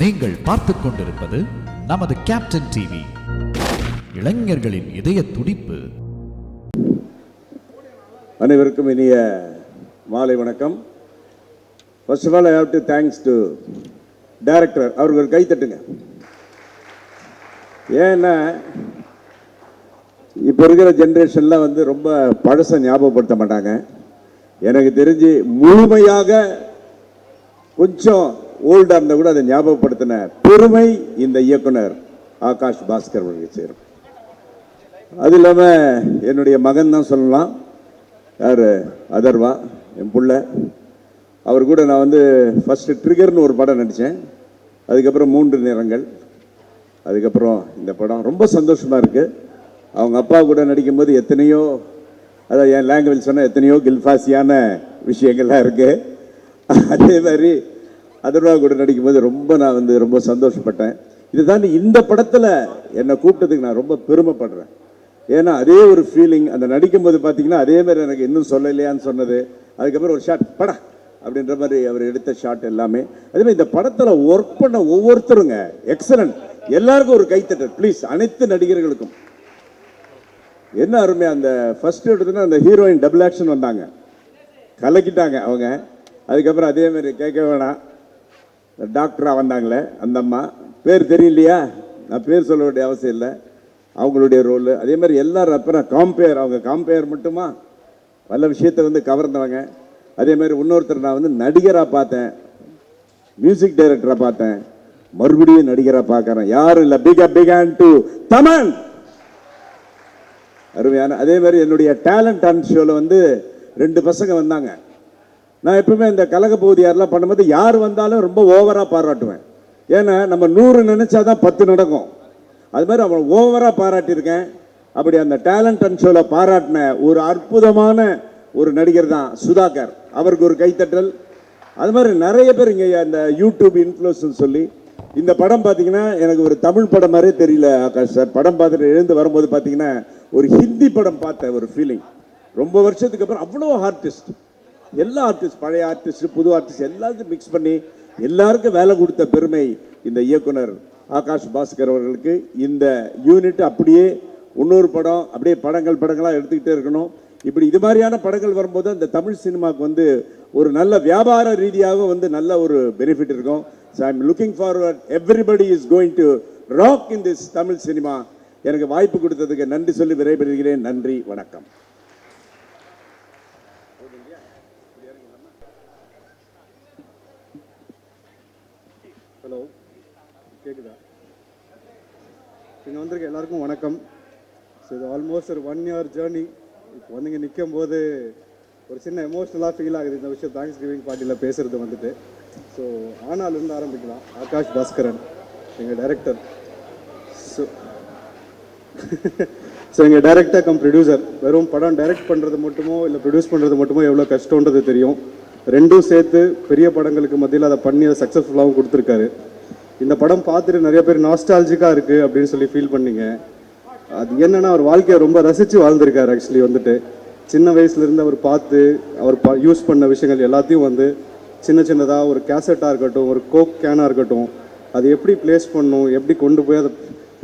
நீங்கள் பார்த்துக் கொண்டிருப்பது நமது கேப்டன் டிவி, இளைஞர்களின் இதய துடிப்பு. அனைவருக்கும் இனிய மாலை வணக்கம். First of all I have to thanks to director. அவர்கள் கை தட்டுங்க. ஏன்னா இப்போ இருக்கிற ஜென்ரேஷன்லாம் ரொம்ப பழசை ஞாபகப்படுத்த மாட்டாங்க. எனக்கு தெரிஞ்சு முழுமையாக கொஞ்சம் ஓல்டாக இருந்தால் கூட அதை ஞாபகப்படுத்தின பெருமை இந்த இயக்குனர் ஆகாஷ் பாஸ்கர் அவர்களுக்கு சேரும். அது இல்லாமல் என்னுடைய மகன் தான் சொல்லலாம். யார்? அதர்வா, என் பிள்ளை. அவர் கூட நான் ஃபஸ்ட்டு ட்ரிகர்னு ஒரு படம் நடித்தேன். அதுக்கப்புறம் 3 நிறங்கள். அதுக்கப்புறம் இந்த படம் ரொம்ப சந்தோஷமாக இருக்குது. அவங்க அப்பா கூட நடிக்கும்போது எத்தனையோ, அதாவது என் லாங்குவேஜ் சொன்னால் எத்தனையோ கில்ஃபாசியான விஷயங்கள்லாம் இருக்குது. அதே மாதிரி அதர்வா கூட நடிக்கும்போது நான் ரொம்ப சந்தோஷப்பட்டேன். இது தாண்டி இந்த படத்தில் என்னை கூப்பிட்டதுக்கு நான் ரொம்ப பெருமைப்படுறேன். ஏன்னா அதே ஒரு ஃபீலிங் அந்த நடிக்கும்போது பார்த்தீங்கன்னா அதே மாதிரி எனக்கு இன்னும் சொல்லலையான்னு சொன்னது. அதுக்கப்புறம் ஒரு ஷாட் படா அப்படின்ற மாதிரி அவர் எடுத்த ஷாட் எல்லாமே. அதே மாதிரி இந்த படத்தில் ஒர்க் பண்ண ஒவ்வொருத்தருங்க எக்ஸலண்ட். எல்லாருக்கும் ஒரு கைத்தட்டல் ப்ளீஸ், அனைத்து நடிகர்களுக்கும். என்ன அருமையாக அந்த ஃபர்ஸ்ட் எடுத்துன்னா அந்த ஹீரோயின் டபுள் ஆக்ஷன் வந்தாங்க, கலக்கிட்டாங்க அவங்க. அதுக்கப்புறம் அதே மாதிரி கேட்க வேணாம், டாக்டராக வந்தாங்களே அந்த அம்மா, பேர் தெரியலையா, நான் பேர் சொல்ல வேண்டிய அவசியம் இல்லை, அவங்களுடைய ரோலு. அதே மாதிரி எல்லாரும் அப்புறம் அவங்க காம்பேர் மட்டுமா பல விஷயத்தை கவர்ந்தவங்க. அதே மாதிரி இன்னொருத்தர் நான் நடிகராக பார்த்தேன், மியூசிக் டைரக்டராக பார்த்தேன், மறுபடியும் நடிகராக பார்க்குறேன். யாரும் இல்லை, பிக் ஹேண்ட் டு தமன். அருமையான. அதே மாதிரி என்னுடைய டேலண்ட் ஹண்ட் ஷோவில் 2 பசங்க வந்தாங்க. நான் எப்பவுமே இந்த கலக பகுதியாரெலாம் பண்ணும்போது யார் வந்தாலும் ரொம்ப ஓவராக பாராட்டுவேன். ஏன்னா நம்ம 100 நினைச்சாதான் 10 நடக்கும். அது மாதிரி அவன் ஓவராக பாராட்டியிருக்கேன். அப்படி அந்த டேலண்ட் ஹண்ட் ஷோவில் பாராட்டின ஒரு அற்புதமான ஒரு நடிகர் தான் சுதாகர். அவருக்கு ஒரு கைத்தட்டல். அது மாதிரி நிறைய பேர் இங்கே அந்த யூடியூப் இன்ஃப்ளூயன்ஸ் சொல்லி இந்த படம் பார்த்தீங்கன்னா எனக்கு ஒரு தமிழ் படம் மாதிரியே தெரியல ஆகாஷ் சார். படம் பார்த்துட்டு எழுந்து வரும்போது பார்த்தீங்கன்னா ஒரு ஹிந்தி படம் பார்த்த ஒரு ஃபீலிங். ரொம்ப வருஷத்துக்கு அப்புறம் அவ்வளோ ஆர்டிஸ்ட், எல்லா ஆர்டிஸ்ட், பழைய ஆர்டிஸ்ட், புது ஆர்டிஸ்ட் எல்லாத்தையும் மிக்ஸ் பண்ணி எல்லாருக்கும் வேலை கொடுத்த பெருமை இந்த இயக்குனர் ஆகாஷ் பாஸ்கர் அவர்களுக்கு. இந்த யூனிட் அப்படியே இன்னொரு படம் அப்படியே படங்களாக எடுத்துக்கிட்டே இருக்கணும். இப்படி இது மாதிரியான படங்கள் வரும்போது அந்த தமிழ் சினிமாவுக்கு ஒரு நல்ல வியாபார ரீதியாக நல்ல ஒரு பெனிஃபிட் இருக்கும். So I am looking forward. Everybody is going to rock in this Tamil cinema. எனக்கு வாய்ப்பு கொடுத்ததுக்கு நன்றி சொல்லி விடைபெறுகிறேன். நன்றி, வணக்கம். ஹலோ, கேட்குதா? இங்கே வந்திருக்க எல்லாருக்கும் வணக்கம். ஸோ இது ஆல்மோஸ்ட் ஒரு 1 year ஜேர்னி. இப்போ இங்கே நிற்கும் போது ஒரு சின்ன எமோஷ்னலாக ஃபீல் ஆகுது இந்த விஷயம். தேங்க்ஸ் கிவிங் பார்ட்டியில் பேசுகிறது ஸோ ஆனாலிருந்து ஆரம்பிக்கலாம். ஆகாஷ் பாஸ்கரன் எங்கள் டைரக்டர். ஸோ எங்கள் டைரக்டர் கம் ப்ரொடியூசர். வெறும் படம் டைரக்ட் பண்ணுறது மட்டுமோ இல்லை ப்ரொடியூஸ் பண்ணுறது மட்டுமோ எவ்வளோ கஷ்டன்றது தெரியும். ரெண்டும் சேர்த்து பெரிய படங்களுக்கு மத்தியில் அதை பண்ணி அதை சக்ஸஸ்ஃபுல்லாகவும் கொடுத்துருக்காரு. இந்த படம் பார்த்துட்டு நிறைய பேர் நாஸ்டாலஜிக்காக இருக்குது அப்படின்னு சொல்லி ஃபீல் பண்ணீங்க. அது என்னென்னா அவர் வாழ்க்கையை ரொம்ப ரசித்து வாழ்ந்திருக்காரு. ஆக்சுவலி சின்ன வயசுலேருந்து அவர் பார்த்து அவர் யூஸ் பண்ண விஷயங்கள் எல்லாத்தையும் சின்னதாக ஒரு கேசட்டாக இருக்கட்டும், ஒரு கோக் கேனாக இருக்கட்டும், அது எப்படி பிளேஸ் பண்ணணும், எப்படி கொண்டு போய் அதை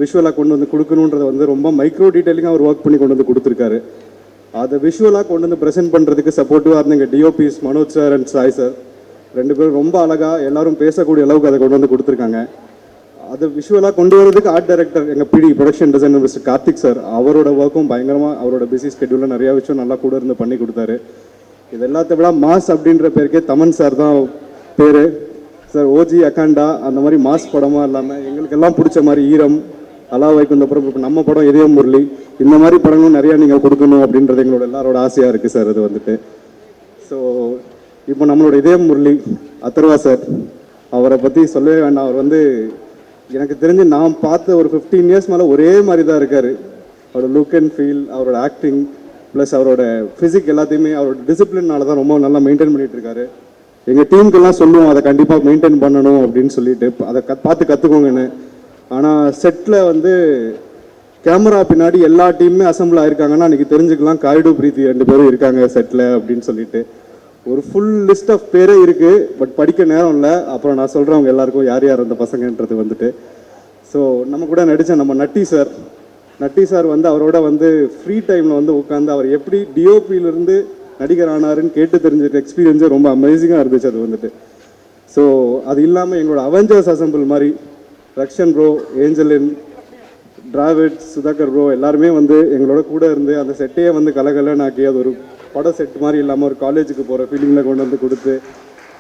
விஷுவலாக கொண்டு கொடுக்கணுன்றதை ரொம்ப மைக்ரோ டீட்டெயிலிங்காக அவர் ஒர்க் பண்ணி கொண்டு கொடுத்துருக்காரு. அதை விஷுவலாக கொண்டு ப்ரெசென்ட் பண்ணுறதுக்கு சப்போர்ட்டிவாக இருந்தீங்க DOPs Manoj sir and Sai sir. 2 பேரும் ரொம்ப அழகாக எல்லாரும் பேசக்கூடிய அளவுக்கு அதை கொண்டு கொடுத்துருக்காங்க. அதை விஷுவலாக கொண்டு வரதுக்கு ஆர்ட் டைரக்டர் எங்கள் பிடி production designer mister Karthik sir, அவரோட ஒர்க்கும் பயங்கரமாக அவரோட பிஸி ஸ்கெட்யூலில் நிறையா விஷயம் நல்லா கூட இருந்து பண்ணி கொடுத்தாரு. இது எல்லாத்த விட மாஸ் அப்படின்ற பேருக்கே தமன் சார் தான் பேர். சார் ஓஜி அகாண்டா அந்த மாதிரி மாஸ் படமாக இல்லாமல் எங்களுக்கெல்லாம் பிடிச்ச மாதிரி ஈரம், அலா வைகுந்தபுரம், இப்போ நம்ம படம் இதயம் முரளி, இந்த மாதிரி படங்களும் நிறையா நீங்கள் கொடுக்கணும் அப்படின்றது எங்களோட எல்லாரோட ஆசையாக இருக்குது சார். இது ஸோ இப்போ நம்மளோட இதயம் முரளி அதர்வா சார், அவரை பற்றி சொல்லவே வேண்டாம். அவர் எனக்கு தெரிஞ்சு நான் பார்த்த ஒரு 15 years மேலே ஒரே மாதிரி தான் இருக்கார். அவரோட லுக் அண்ட் ஃபீல், அவரோட ஆக்டிங் ப்ளஸ் அவரோட ஃபிசிக் எல்லாத்தையுமே அவரோட டிசிப்ளினால தான் ரொம்ப நல்லா மெயின்டைன் பண்ணிகிட்டு இருக்காரு. எங்கள் டீமுக்கெல்லாம் சொல்லுவோம் அதை கண்டிப்பாக மெயின்டைன் பண்ணணும் அப்படின்னு சொல்லிட்டு, அதை பார்த்து கற்றுக்கோங்கன்னு. ஆனால் செட்டில் கேமரா பின்னாடி எல்லா டீமுமே அசம்பிள் ஆயிருக்காங்கன்னா அன்றைக்கி தெரிஞ்சுக்கலாம் காய்டு பிரீத்தி 2 பேரும் இருக்காங்க செட்டில் அப்படின்னு சொல்லிட்டு. ஒரு ஃபுல் லிஸ்ட் ஆஃப் பேரே இருக்குது, பட் படிக்க நேரம் இல்லை. அப்புறம் நான் சொல்கிறேன் அவங்க எல்லாருக்கும் யார் யார் அந்த பசங்கன்றது வந்துட்டு. ஸோ நம்ம கூட நடித்த நம்ம நட்டி சார் வந்து அவரோட வந்து ஃப்ரீ டைமில் வந்து உட்காந்து அவர் எப்படி டிஓபியிலேருந்து நடிகர் ஆனாருன்னு கேட்டு தெரிஞ்சிருக்க எக்ஸ்பீரியன்ஸே ரொம்ப அமேசிங்காக இருந்துச்சு அது வந்துட்டு. ஸோ அது இல்லாமல் எங்களோட அவெஞ்சர்ஸ் அசம்பிள் மாதிரி ரக்ஷன் ப்ரோ, ஏஞ்சலின், டிராவிட், சுதாகர் ப்ரோ எல்லாருமே வந்து எங்களோட கூட இருந்து அந்த செட்டையே வந்து கலகலனாக்கி அது ஒரு பட செட் மாதிரி இல்லாமல் ஒரு காலேஜுக்கு போகிற ஃபீலிங்கில் கொண்டு வந்து கொடுத்து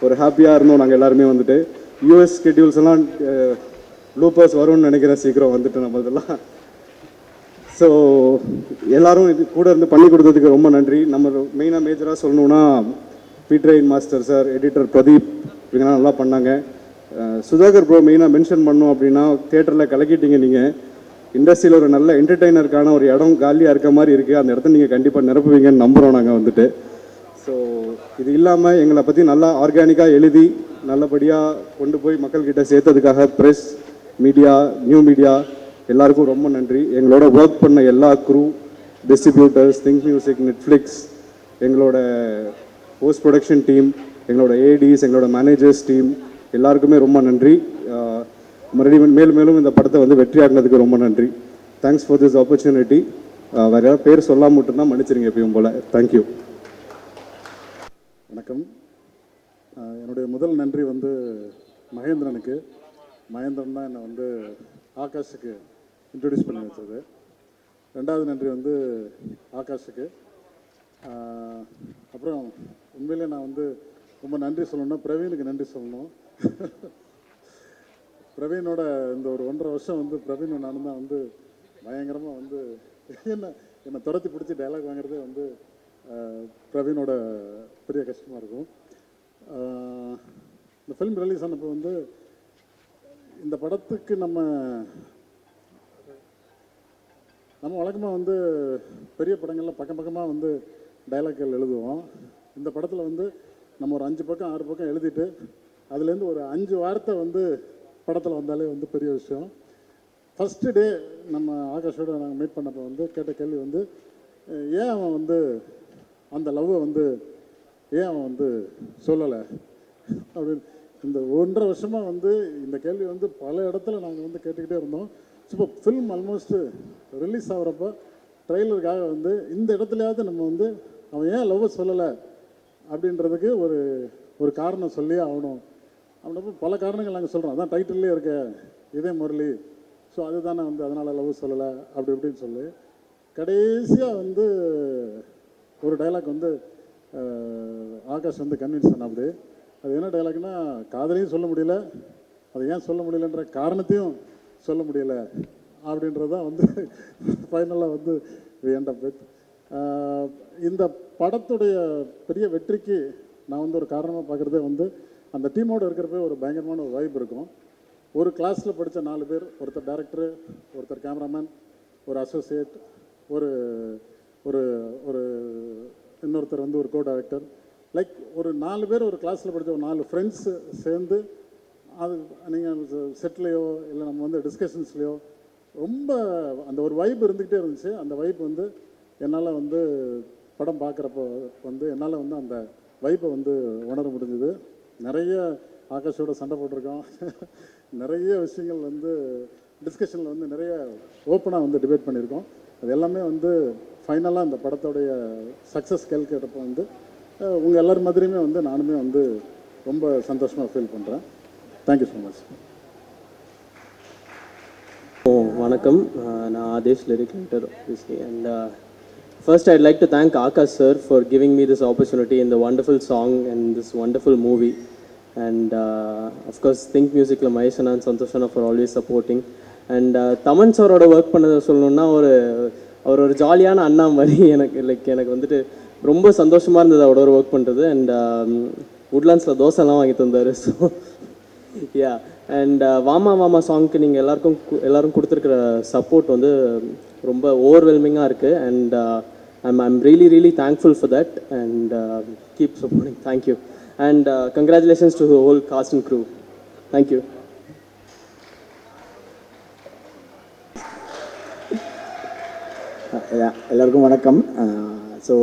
ஒரு ஹாப்பியாக இருந்தோம் நாங்கள் எல்லாருமே வந்துட்டு. யூஎஸ் ஸ்கெட்யூல்ஸ் எல்லாம் லூப்பர்ஸ் வரும்னு நினைக்கிறேன் சீக்கிரம் வந்துட்டு நம்ம இதெல்லாம். ஸோ எல்லோரும் இது கூட இருந்து பண்ணி கொடுத்ததுக்கு ரொம்ப நன்றி. நம்ம மெயினாக மேஜராக சொல்லணுன்னா பீட்ரெயின் மாஸ்டர் சார், எடிட்டர் பிரதீப், இவங்கெல்லாம் நல்லா பண்ணாங்க. சுதாகர் ப்ரோ மெயினாக மென்ஷன் பண்ணோம் அப்படின்னா தியேட்டரில் கலக்கிட்டீங்க. நீங்கள் இண்டஸ்ட்ரியில் ஒரு நல்ல என்டர்டெய்னருக்கான ஒரு இடம் காலியாக இருக்க மாதிரி இருக்குது. அந்த இடத்த நீங்கள் கண்டிப்பாக நிரப்புவீங்கன்னு நம்புகிறோம் நாங்கள் வந்துட்டு. ஸோ இது இல்லாமல் எங்களை பற்றி நல்லா ஆர்கானிக்காக எழுதி நல்லபடியாக கொண்டு போய் மக்கள்கிட்ட சேர்த்ததுக்காக ப்ரெஸ், மீடியா, நியூ மீடியா எல்லாருக்கும் ரொம்ப நன்றி. எங்களோட ஒர்க் பண்ண எல்லா crew, distributors, think music, Netflix, எங்களோட போஸ்ட் ப்ரொடக்ஷன் டீம், எங்களோட ஏடிஸ், எங்களோட மேனேஜர்ஸ் டீம் எல்லாருக்குமே ரொம்ப நன்றி. மறுபடியும் மேலும் மேலும் இந்த படத்தை வந்து வெற்றியாக்குனதுக்கு ரொம்ப நன்றி. Thanks for this opportunity. வேறு யாராவது பேர் சொல்லாமல் மட்டும்தான் மன்னிச்சிருங்க எப்பயும் போல். தேங்க்யூ. வணக்கம். என்னுடைய முதல் நன்றி வந்து மகேந்திரனுக்கு. மகேந்திரன் தான் என்னை வந்து ஆகாஷுக்கு இன்ட்ரடியூஸ் பண்ணி வச்சது. ரெண்டாவது நன்றி வந்து ஆகாஷுக்கு. அப்புறம் உண்மையிலே நான் வந்து ரொம்ப நன்றி சொல்லணும்னா பிரவீனுக்கு நன்றி சொல்லணும். பிரவீனோட இந்த ஒரு 1.5 வருஷம் வந்து பிரவீன் நானும் தான் வந்து பயங்கரமாக வந்து என்னை துரத்தி பிடிச்சி டைலாக் வாங்குறதே வந்து பிரவீனோட பெரிய கஷ்டமாக இருக்கும். இந்த ஃபிலிம் ரிலீஸ் ஆனப்போ வந்து இந்த படத்துக்கு நம்ம வழக்கமாக வந்து பெரிய படங்களில் பக்கமாக வந்து டைலாக்கள் எழுதுவோம். இந்த படத்தில் வந்து நம்ம ஒரு 5 பக்கம் 6 பக்கம் எழுதிட்டு அதுலேருந்து ஒரு 5 வார்த்தை வந்து படத்தில் வந்தாலே வந்து பெரிய விஷயம். ஃபஸ்ட்டு டே நம்ம ஆகாஷோட நாங்கள் மீட் பண்ணப்போ வந்து கேட்ட கேள்வி வந்து ஏன் அவன் வந்து அந்த லவ்வை வந்து ஏன் அவன் வந்து சொல்லலை அப்படின்னு. இந்த 1.5 வருஷமாக வந்து இந்த கேள்வி வந்து பல இடத்துல நாங்கள் வந்து கேட்டுக்கிட்டே இருந்தோம். இப்போ ஃபில்ம் ஆல்மோஸ்ட் ரிலீஸ் ஆகிறப்போ ட்ரெய்லருக்காக வந்து இந்த இடத்துலையாவது நம்ம வந்து அவன் ஏன் லவ்வை சொல்லலை அப்படின்றதுக்கு ஒரு காரணம் சொல்லியே ஆகணும். அப்படின்றப்ப பல காரணங்கள் நாங்கள் சொல்கிறோம். அதான் டைட்டில்லே இருக்க இதே முரளி. ஸோ அதுதானே வந்து அதனால் லவ் சொல்லலை அப்படி இப்படின்னு சொல்லி கடைசியாக வந்து ஒரு டைலாக் வந்து ஆகாஷ் வந்து கன்வின்ஸ் பண்ண. அப்படி அது என்ன டைலாக்னா, காதலையும் சொல்ல முடியல, அது ஏன் சொல்ல முடியலன்ற காரணத்தையும் சொல்ல முடியலை அப்படின்றதான் வந்து ஃபைனலாக வந்து எண்ட் ஆஃப் இட். இந்த படத்துடைய பெரிய வெற்றிக்கு நான் வந்து ஒரு காரணமாக பார்க்குறதே வந்து அந்த டீமோடு இருக்கிறப்ப ஒரு பயங்கரமான ஒரு வைப் இருக்கும். ஒரு கிளாஸில் படித்த 4 பேர், ஒருத்தர் டைரக்டரு, ஒருத்தர் கேமராமேன், ஒரு அசோசியேட், ஒரு ஒரு ஒரு இன்னொருத்தர் வந்து ஒரு கோ டைரக்டர், லைக் ஒரு 4 பேர் ஒரு கிளாஸில் படித்த ஒரு 4 ஃப்ரெண்ட்ஸு சேர்ந்து அது நீங்கள் செட்லேயோ இல்லை நம்ம வந்து டிஸ்கஷன்ஸ்லேயோ ரொம்ப அந்த ஒரு வைப் இருந்துக்கிட்டே இருந்துச்சு. அந்த வைப் வந்து என்னால் வந்து படம் பார்க்குறப்போ வந்து என்னால் வந்து அந்த வைப்பை வந்து உணர முடிஞ்சுது. நிறைய ஆகாஷோட சண்டை போட்டிருக்கோம். நிறைய விஷயங்கள் வந்து டிஸ்கஷனில் வந்து நிறைய ஓப்பனாக வந்து டிபேட் பண்ணியிருக்கோம். அது எல்லாமே வந்து ஃபைனலாக இந்த படத்தோடைய சக்ஸஸ் கேட்கிறப்போ வந்து உங்கள் எல்லோரும் மாதிரியுமே வந்து நானுமே வந்து ரொம்ப சந்தோஷமாக ஃபீல் பண்ணுறேன். Thank you so much. வணக்கம், நான் Aadesh, lyric writer and first I'd like to thank Akash sir for giving me this opportunity in the wonderful song and this wonderful movie, and of course Think Musicல Maheshan and சந்தோஷனா for always supporting, and Thaman சாரோட work பண்ணதை சொல்லணும்னா அவர் ஒரு ஜாலியான அண்ணா மாதிரி எனக்கு வந்துட்டு ரொம்ப சந்தோஷமாக இருந்தது அவரோட ஒர்க் பண்ணுறது. அண்ட் உட்லாண்ட்ஸில் தோசைலாம் வாங்கி தந்தார். ஸோ யா, அண்ட் வாமா வாமா சாங்க்கு நீங்கள் எல்லாரும் கொடுத்துருக்குற சப்போர்ட் வந்து ரொம்ப ஓவர்வெல்மிங்காக இருக்குது. And I'm really thankful for that, and keep supporting. Thank you, and congratulations to the whole cast and crew. Thank you. எல்லாருக்கும் வணக்கம். ஸோ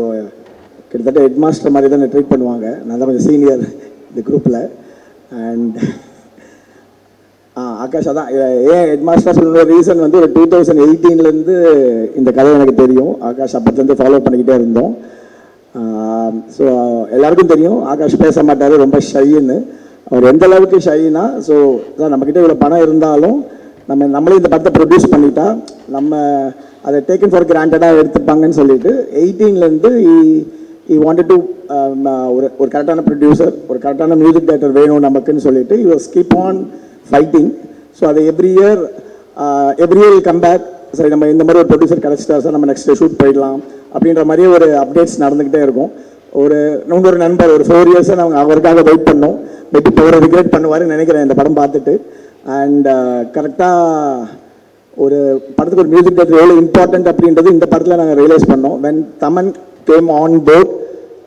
கிட்டத்தட்ட ஹெட் மாஸ்டர் மாதிரி தான் ட்ரீட் பண்ணுவாங்க. நான் தான் கொஞ்சம் சீனியர் இந்த குரூப்பில். அண்ட் ஆகாஷ் தான் ஏன் ஹெட் மாஸ்டர் சொல்கிற ரீசன் வந்து ஒரு 2018 இந்த கதை எனக்கு தெரியும். ஆகாஷ் அப்பத்துலேருந்து ஃபாலோ பண்ணிக்கிட்டே இருந்தோம். ஸோ எல்லாருக்கும் தெரியும் ஆகாஷ் பேச மாட்டார், ரொம்ப ஷைன்னு. அவர் எந்த அளவுக்கு ஷைனா, ஸோ அதான் நம்மக்கிட்ட இவ்வளோ பணம் இருந்தாலும் நம்மளே இந்த படத்தை ப்ரொடியூஸ் பண்ணிட்டா நம்ம அதை டேக்கன் ஃபார் கிராண்டடாக எடுத்துப்பாங்கன்னு சொல்லிட்டு 18 ஈ வாண்டட் டு ஒரு கரெக்டான ப்ரொடியூசர், ஒரு கரெக்டான மியூசிக் டைரக்டர் வேணும் நமக்குன்னு சொல்லிட்டு you skip on fighting. So அதை எவ்ரி இயர் கம் பேக், சரி நம்ம இந்த மாதிரி ஒரு ப்ரொடியூசர் கிடச்சிட்டா சார், நம்ம நெக்ஸ்ட் ஷூட் போயிடலாம் அப்படின்ற மாதிரி ஒரு அப்டேட்ஸ் நடந்துக்கிட்டே இருக்கும். இன்னொரு நண்பர் ஒரு 4 இயர்ஸாக நாங்கள் அவருக்காக வெயிட் பண்ணோம். மேபி இப்போ ஒரு ரிக்ரெட் பண்ணுவாருன்னு நினைக்கிறேன் இந்த படம் பார்த்துட்டு. அண்ட் கரெக்டாக ஒரு படத்துக்கு ஒரு மியூசிக் டைரக்டர் எவ்வளோ இம்பார்ட்டன்ட் அப்படின்றது இந்த படத்தில் நாங்கள் ரியலைஸ் பண்ணோம். When Thaman came on board,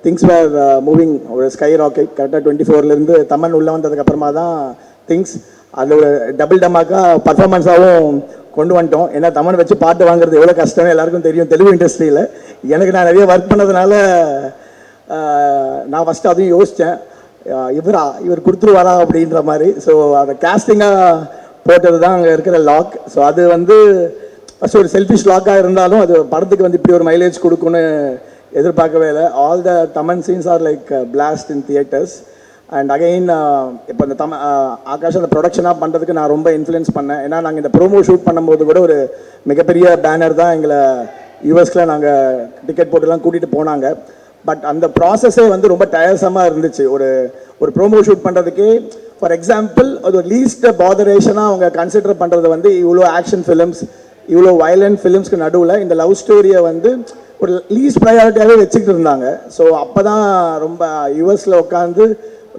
things were moving ஒரு ஸ்கை ராக்கெட். கரெக்டாக 24 தமன் உள்ளே வந்ததுக்கப்புறமா தான் திங்ஸ் அது ஒரு டபுள் டமாக்கா பர்ஃபார்மன்ஸாகவும் கொண்டு வந்துட்டோம். ஏன்னா தமன் வச்சு பாட்டு வாங்குறது எவ்வளோ கஷ்டம்னு எல்லாருக்கும் தெரியும் தெலுங்கு இண்டஸ்ட்ரியில். எனக்கு நான் நிறைய ஒர்க் பண்ணதுனால நான் ஃபஸ்ட்டு அதையும் யோசித்தேன், இவர் கொடுத்துருவாரா அப்படின்ற மாதிரி. ஸோ அதை கேஸ்டிங்காக போட்டது தான் அங்கே இருக்கிற லாக். ஸோ அது வந்து ஃபஸ்ட் ஒரு செல்ஃபிஷ் லாக்காக இருந்தாலும் அது படத்துக்கு வந்து இப்படி ஒரு மைலேஜ் கொடுக்குன்னு எதிர்பார்க்கவே இல்லை. All the Thaman scenes are like blast in theatres. And again இப்போ இந்த ஆகாஷ் அந்த ப்ரொடக்ஷனாக பண்ணுறதுக்கு நான் ரொம்ப இன்ஃப்ளூயன்ஸ் பண்ணேன். ஏன்னா நாங்கள் இந்த ப்ரோமோ ஷூட் பண்ணும்போது கூட ஒரு மிகப்பெரிய பேனர் தான் எங்களை யூஎஸில் நாங்கள் டிக்கெட் போட்டுலாம் கூட்டிகிட்டு போனாங்க. பட் அந்த ப்ராசஸே வந்து ரொம்ப டயர்ஸமாக இருந்துச்சு. ஒரு ப்ரோமோ ஷூட் பண்ணுறதுக்கே ஃபார் எக்ஸாம்பிள் அது ஒரு லீஸ்ட் பாதரேஷனாக அவங்க கன்சிடர் பண்ணுறது வந்து இவ்வளோ ஆக்ஷன் ஃபிலிம்ஸ், இவ்வளோ வயலண்ட் ஃபிலிம்ஸ்க்கு நடுவில் இந்த லவ் ஸ்டோரியை வந்து ஒரு லீஸ்ட் ப்ரையாரிட்டியாகவே வச்சுக்கிட்டு இருந்தாங்க. ஸோ அப்போ தான் ரொம்ப யூஎஸில் உட்காந்து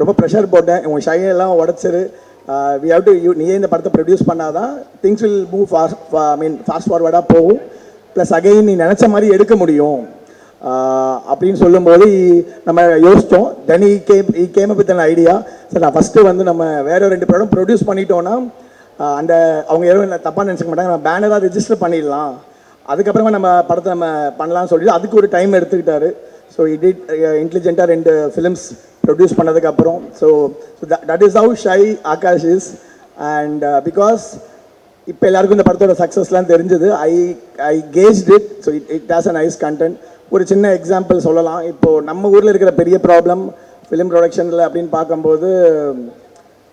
ரொம்ப ப்ரெஷர் போட்டேன், உங்கள் ஷைனெல்லாம் உடச்சிரு, வி ஹவ் டு நீயே இந்த படத்தை ப்ரொடியூஸ் பண்ணாதான் திங்ஸ் வில் மூவ் ஃபாஸ்ட் ஃபார்வர்டாக போகும். ப்ளஸ் அகெயின் நீ நினச்ச மாதிரி எடுக்க முடியும் அப்படின்னு சொல்லும்போது நம்ம யோசித்தோம். Then he came up with an idea. Sir நான் ஃபஸ்ட்டு வந்து நம்ம வேற 2 படம் ப்ரொடியூஸ் பண்ணிட்டோன்னா அந்த அவங்க எதுவும் தப்பாக நினச்சிக்க மாட்டாங்க, நம்ம பேனராக ரிஜிஸ்டர் பண்ணிடலாம், அதுக்கப்புறமா நம்ம படத்தை நம்ம பண்ணலாம்னு சொல்லிட்டு அதுக்கு ஒரு டைம் எடுத்துக்கிட்டாரு. ஸோ இன்டெலிஜென்ட்டாக 2 ஃபிலிம்ஸ் ப்ரொடியூஸ் பண்ணதுக்கப்புறம் so that is how shy Akash is. And because இப்போ எல்லாருக்கும் இந்த படத்தோட சக்ஸஸ்லாம் தெரிஞ்சது. I gauged it. So it has a nice content. ஒரு சின்ன எக்ஸாம்பிள் சொல்லலாம். இப்போது நம்ம ஊரில் இருக்கிற பெரிய ப்ராப்ளம் ஃபிலிம் ப்ரொடக்ஷனில் அப்படின்னு பார்க்கும்போது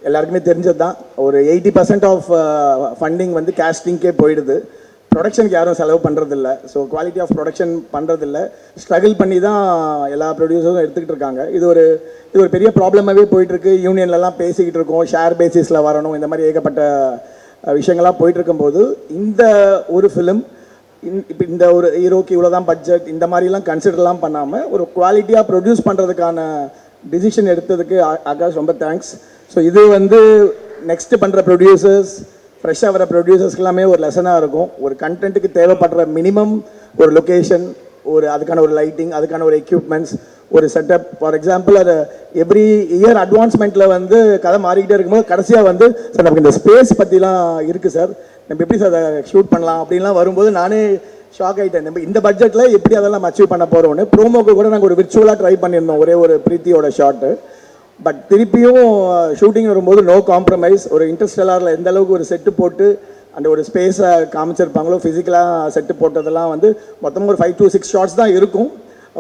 எல்லாருக்குமே தெரிஞ்சது தான். ஒரு 80% ஆஃப் ஃபண்டிங் வந்து கேஸ்டிங்க்கே போயிடுது. ப்ரொடக்ஷனுக்கு யாரும் செலவு பண்ணுறதில்ல. ஸோ குவாலிட்டி ஆஃப் ப்ரொடக்ஷன் பண்ணுறதில்ல. ஸ்ட்ரகிள் பண்ணி தான் எல்லா ப்ரொடியூசரும் எடுத்துக்கிட்டு இருக்காங்க. இது ஒரு பெரிய ப்ராப்ளமாகவே போயிட்டுருக்கு. யூனியன்லலாம் பேசிக்கிட்டு இருக்கோம், ஷேர் பேசிஸில் வரணும், இந்த மாதிரி ஏகப்பட்ட விஷயங்கள்லாம் போயிட்டுருக்கும்போது இந்த ஒரு ஃபிலிம் இப்போ இந்த ஒரு ஹீரோக்கு இவ்வளோ தான் பட்ஜெட் இந்த மாதிரிலாம் கன்சிடர்லாம் பண்ணாமல் ஒரு குவாலிட்டியாக ப்ரொடியூஸ் பண்ணுறதுக்கான டிசிஷன் எடுத்ததுக்கு ஆகாஷ் ரொம்ப தேங்க்ஸ். ஸோ இது வந்து நெக்ஸ்ட் பண்ணுற ப்ரொடியூசர்ஸ், ஃப்ரெஷ்ஷாக வர ப்ரொடியூசர்ஸ்க்கு எல்லாமே ஒரு லெசனாக இருக்கும். ஒரு கண்டென்ட்டுக்கு தேவைப்படுற மினிமம் ஒரு லொக்கேஷன், அதுக்கான ஒரு லைட்டிங், அதுக்கான ஒரு எக்யூப்மெண்ட்ஸ், ஒரு செட்டப். ஃபார் எக்ஸாம்பிள் அது எவ்ரி இயர் அட்வான்ஸ்மெண்ட்டில் வந்து கதை மாறிக்கிட்டே இருக்கும்போது கடைசியாக வந்து சார் நமக்கு இந்த ஸ்பேஸ் பற்றிலாம் இருக்குது சார், நம்ம எப்படி சார் அதை ஷூட் பண்ணலாம் அப்படின்லாம் வரும்போது நானே ஷாக் ஆகிட்டேன். நம்ம இந்த பட்ஜெட்டில் எப்படி அதெல்லாம் அச்சீவ் பண்ண போகிறோன்னு. ப்ரோமோக்கு கூட நாங்கள் ஒரு விர்ச்சுவலாக ட்ரை பண்ணியிருந்தோம், ஒரே ஒரு பிரீத்தியோட ஷாட்டு. பட் திருப்பியும் ஷூட்டிங் வரும்போது நோ காம்ப்ரமைஸ். ஒரு இன்டர்ஸ்டெல்லாரில் எந்த அளவுக்கு ஒரு செட்டு போட்டு அந்த ஒரு ஸ்பேஸை காமிச்சிருப்பாங்களோ, ஃபிசிக்கலாக செட்டு போட்டதெல்லாம் வந்து மொத்தமாக ஒரு 5 to 6 ஷார்ட்ஸ் தான் இருக்கும்.